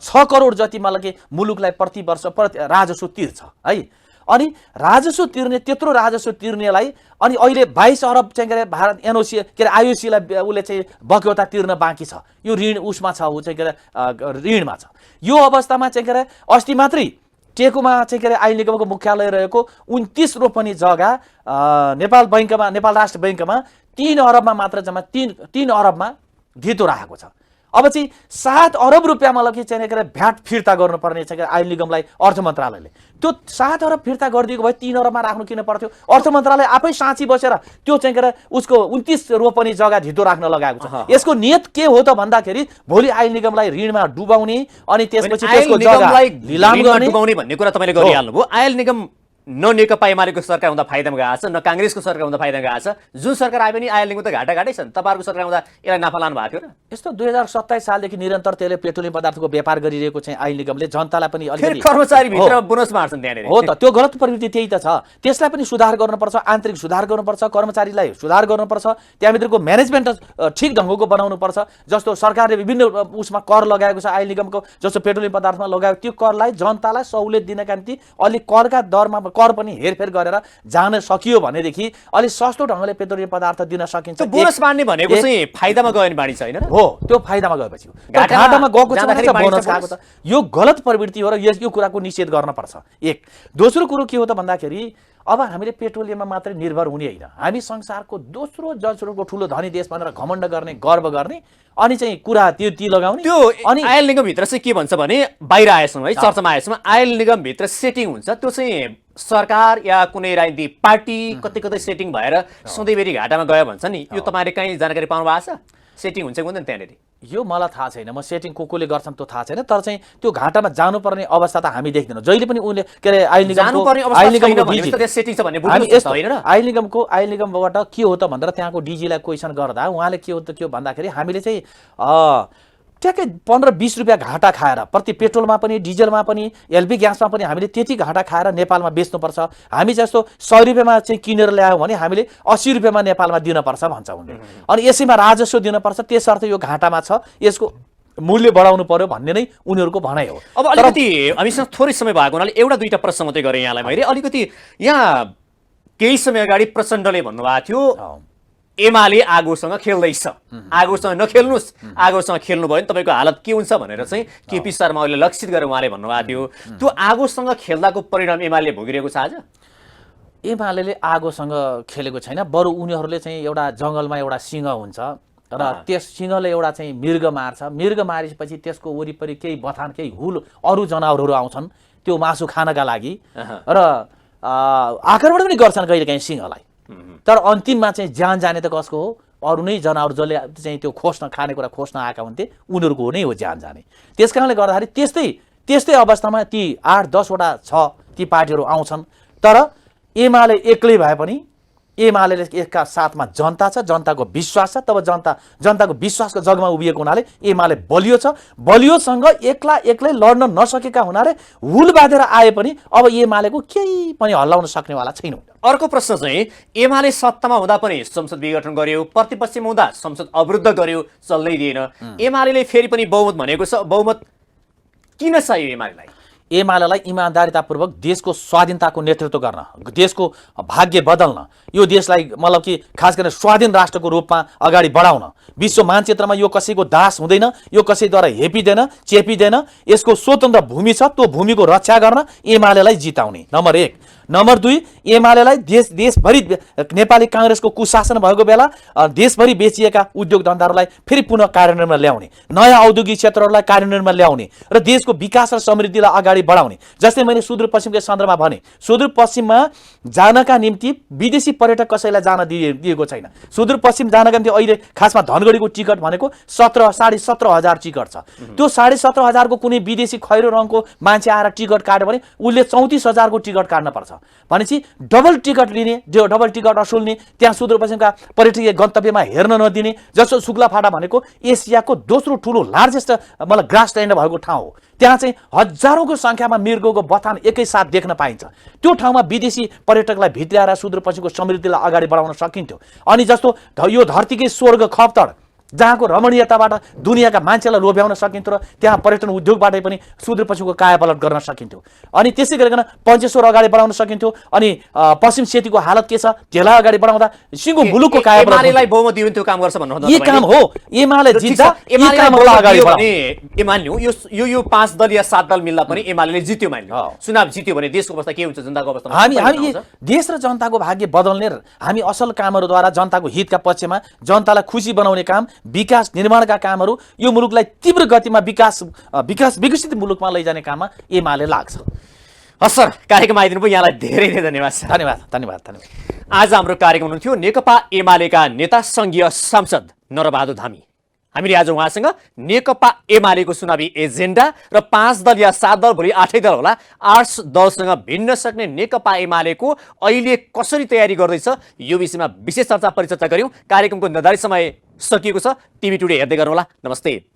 6 करोड जति मतलब मुलुकलाई प्रति वर्ष राजस्व तिर्छ है। अनि राजस्व तिर्ने, त्यत्रो राजस्व तिर्नेलाई अनि अहिले 22 अरब चाहिँ के अरे भारत एनओसी के अरे आइओसीलाई उसले चाहिँ बक्यौता तिर्न बाँकी छ। यो ऋण उसमा छ, ऊ चाहिँ के अरे ऋणमा छ। यो अवस्थामा चाहिँ के अरे अस्ति मात्रै टेकुमा चाहिँ के अरे आयल निगमको मुख्यालय रहेको 29 रोपनी जग्गा नेपाल बैंकमा, नेपाल राष्ट्र बैंकमा 3 अरबमा मात्र जम्मा 3 अरबमा धितो राखेको छ। अब चाहिँ 7 अरब रुपियाँ मतलब चाहिँ के अरे भ्याट फिर्ता गर्नुपर्ने छ आयल निगमलाई अर्थ मन्त्रालयले। त्यो 7 अरब फिर्ता गरिदिएको भए 3 अरबमा राख्नु किन पर्थ्यो? अर्थ मन्त्रालय आफै साँची बसेर त्यो चाहिँ के अरे उसको 29 रोपनी जग्गा धितो राख्न लगाएको छ। यसको नियत के हो त भन्दाखेरि भोलि आयल निगमलाई ऋणमा डुबाउने अनि त्यसपछि त्यसको जग्गा लिलाम गर्ने भन्ने कुरा तपाईले गरिहाल्नुभयो। आयल निगम न नेकपा एमालेको सरकार हुँदा फाइदामा गएको छ, न कांग्रेसको सरकार हुँदा फाइदामा गएको छ। जुन सरकार आए पनि आयल निगम त घाटा छन्। तपाईहरुको सरकार हुँदा यसलाई नाफा लानु भएको थियो र? यस्तो 2027 सालदेखि निरन्तर त्यसले पेट्रोलियम पदार्थको व्यापार गरिरहेको चाहिँ आयल निगमले जनतालाई पनि अलिकति कर्मचारी भित्र बोनस मार्छन् त्यहाँनेर। हो त, त्यो गलत प्रवृत्ति त्यही त छ। त्यसलाई पनि सुधार गर्नुपर्छ, आन्तरिक सुधार गर्नुपर्छ, कर्मचारीलाई सुधार गर्नुपर्छ, त्यहाँभित्रको म्यानेजमेन्ट ठिक ढङ्गको बनाउनुपर्छ। जस्तो सरकारले विभिन्न उसमा कर लगाएको छ आयल निगमको, जस्तो पेट्रोलियम पदार्थमा लगाएको त्यो करलाई जनतालाई सहुलियत दिनका निम्ति अलि करका दरमा कर पनि हेरफेर गरेर जान सकियो भनेदेखि अलि सस्तो ढङ्गले पेट्रोलियम पदार्थ दिन सकिन्छ। बोनस मान्ने भनेको चाहिँ फाइदामा गयो भने बाणी छैन र? हो, त्यो फाइदामा गएपछि घाटामा गएको छ भने बोनस खाएको त। यो गलत प्रवृत्ति हो र यो कुराको निषेध गर्न पर्छ। एक दोस्रो कुरो के हो त भन्दाखेरि अब हामीले पेट्रोलियममा मात्रै निर्भर हुने होइन, हामी संसारको दोस्रो जसरोको ठुलो धनी देश भनेर घमण्ड गर्ने, गर्व गर्ने, अनि चाहिँ कुरा ती लगाउने। त्यो अनि आयल निगम भित्र चाहिँ के भन्छ भने बाहिर आएछौँ है, चर्चामा आएछौँ, आयल निगम भित्र सेटिङ हुन्छ। त्यो चाहिँ सरकार या कुनै राजनीतिक पार्टी कतै कतै सेटिङ भएर सधैँभरि घाटामा गयो भन्छ नि, यो तपाईहरुले कहीँ जानकारी पाउनु भएको छ? सेटिङ हुन्छ कि हुँदैन त्यहाँनेरि? यो मलाई थाहा छैन, म सेटिङ कोले गर्छन् त्यो थाहा छैन। तर चाहिँ त्यो घाटामा जानुपर्ने अवस्था त हामी देख्दैनौँ। जहिले पनि उनले के अरे आयल निगमबाट के हो त भनेर त्यहाँको डिजीलाई क्वेसन गर्दा उहाँले के हो त त्यो भन्दाखेरि हामीले चाहिँ ट्याक्कै 15-20 रुपियाँ घाटा खाएर प्रति पेट्रोलमा पनि, डिजलमा पनि, एलपी ग्यासमा पनि हामीले त्यति घाटा खाएर नेपालमा बेच्नुपर्छ। हामी जस्तो 100 रुपियाँमा चाहिँ किनेर ल्यायौँ भने हामीले 80 रुपियाँमा नेपालमा दिनुपर्छ भन्छ उनले। अनि यसैमा राजस्व दिनुपर्छ, त्यसर्थ यो घाटामा छ, यसको मूल्य बढाउनु पर्यो भन्ने नै उनीहरूको भनाइ हो। अब अलिकति हामीसँग थोरै समय भएको हुनाले एउटा दुईटा प्रश्न मात्रै गरेँ यहाँलाई मैले। अलिकति यहाँ केही समय अगाडि प्रचण्डले भन्नुभएको थियो एमाले आगोसँग खेल्दैछ, आगोसँग नखेल्नुस्, आगोसँग खेल्नु भयो भने तपाईँको हालत के हुन्छ भनेर चाहिँ केपी शर्मा ओलीले लक्षित गरेर उहाँले भन्नुभएको थियो। त्यो आगोसँग खेल्दाको परिणाम एमाले भोगिरहेको छ। आज एमाले आगोसँग खेलेको छैन, बरु उनीहरूले चाहिँ एउटा जङ्गलमा एउटा सिंह हुन्छ र त्यस सिंहले एउटा चाहिँ मृग मार्छ, मृग मारेपछि त्यसको वरिपरि केही बथान, केही हुल अरू जनावरहरू आउँछन् त्यो मासु खानका लागि र आक्रमण पनि गर्छन् कहिलेकाहीँ सिंहलाई। तर अन्तिममा चाहिँ ज्यान जाने त कसको हो? अरू नै जनावर जसले चाहिँ त्यो खोज्न, खानेकुरा खोज्न आएका हुन्थे उनीहरूको नै हो ज्यान जाने। त्यस कारणले गर्दाखेरि त्यस्तै अवस्थामा ती 8-10 वटा छ ती पार्टीहरू आउँछन्। तर एमाले एक्लै भए पनि एमाले एकका साथमा जनता छ, जनताको विश्वास छ। तब जनताको विश्वासको जगमा उभिएको हुनाले एमाले बलियो छ। बलियोसँग एक्लै लड्न नसकेका हुनाले हुल बाँधेर आए पनि अब एमालेको केही पनि हल्लाउन सक्नेवाला छैन। अर्को प्रश्न चाहिँ एमाले सत्तामा हुँदा पनि संसद विघटन गर्यो, प्रतिपक्षमा हुँदा संसद अवरुद्ध गर्यो, चल्दै दिएन। एमाले फेरि पनि बहुमत भनेको छ, बहुमत किन चाहियो एमालेलाई? एमालेलाई इमान्दारितापूर्वक देशको स्वाधीनताको नेतृत्व गर्न, देशको भाग्य बदल्न, यो देशलाई मतलब कि खास गरेर स्वाधीन राष्ट्रको रूपमा अगाडि बढाउन, विश्व मानचित्रमा यो कसैको दास हुँदैन, यो कसैद्वारा हेपिँदैन, चेपिँदैन, यसको स्वतन्त्र भूमि छ, त्यो भूमिको रक्षा गर्न एमालेलाई जिताउने नम्बर 1। नम्बर 2, एमालेलाई देशभरि नेपाली काङ्ग्रेसको कुशासन भएको बेला देशभरि बेचिएका उद्योग धन्दाहरूलाई फेरि पुनः कार्यान्वयनमा ल्याउने, नयाँ औद्योगिक क्षेत्रहरूलाई कार्यान्वयनमा ल्याउने र देशको विकास र समृद्धिलाई अगाडि अगाडि बढाउने। जस्तै मैले सुदूरपश्चिमकै सन्दर्भमा भने, सुदूरपश्चिममा जानका निम्ति विदेशी पर्यटक कसैलाई जान दिएको छैन। सुदूरपश्चिम जानका निम्ति अहिले खासमा धनगढीको टिकट भनेको 17,500 टिकट छ। त्यो 17,500 को कुनै विदेशी खैरो रङको मान्छे आएर टिकट काट्यो भने उसले 34,000 को टिकट काट्न पर्छ। भनेपछि डबल टिकट लिने, डबल टिकट असुल्ने, त्यहाँ सुदूरपश्चिमका पर्यटकीय गन्तव्यमा हेर्न नदिने। जस्तो शुक्लाफाटा भनेको एसियाको दोस्रो ठुलो लार्जेस्ट मतलब ग्रासल्यान्ड भएको ठाउँ हो। त्यहाँ चाहिँ हजारौंको संख्यामा मृगको बथान एकैसाथ देख्न पाइन्छ। त्यो ठाउँमा विदेशी पर्यटकलाई भित्र्याएर सुदूरपश्चिमको समृद्धिलाई अगाडि बढाउन सकिन्थ्यो। अनि जस्तो यो धरतीकै स्वर्ग खप्तड जहाँको रमणीयताबाट दुनियाँका मान्छेलाई लोभ्याउन सकिन्थ्यो र त्यहाँ पर्यटन उद्योगबाटै पनि सुदूरपश्चिमको कायापलट गर्न सकिन्थ्यो। अनि त्यसै गरिकन पञ्चेश्वर अगाडि बढाउन सकिन्थ्यो। अनि पश्चिम सेतीको हालत के छ त्यसलाई अगाडि बढाउँदा सिङ्गो मुलुकको कायापलट एमालेलाई बहुमत दियो भने त्यो काम गर्छ भन्नुहुन्छ? यही काम हो। एमाले जित्दा अगाडि बढाउने। मान्यौ यो 5 दल या 7 दल मिल्दा पनि एमाले जित्यो, मान्यौ चुनाव जित्यो भने देशको अवस्था के हुन्छ? जनताको अवस्था हामी देश र जनताको भाग्य बदल्ने, हामी असल कामहरूद्वारा जनताको हितका पक्षमा जनतालाई खुसी बनाउने काम, विकास निर्माणका कामहरू, यो मुलुकलाई तीव्र गतिमा विकसित मुलुकमा लैजाने काममा एमाले लाग्छ। हस् सर, कार्यक्रम आइदिनु भयो, यहाँलाई धेरै धेरै धन्यवाद सर। धन्यवाद। आज हाम्रो कार्यक्रम हुनुहुन्थ्यो नेकपा एमालेका नेता सङ्घीय सांसद नरबहादुर धामी। हामीले आज उहाँसँग नेकपा एमालेको चुनावी एजेन्डा र 5 दल या 7 दल, भोलि 8 दल होला, 8 दलसँग भिन्न सक्ने नेकपा एमालेको अहिले कसरी तयारी गर्दैछ यो विषयमा विशेष चर्चा परिचर्चा गऱ्यौँ। कार्यक्रमको निर्धारित समय सकिएको छ। टिभी टुडे हेर्दै गर्नुहोला। नमस्ते।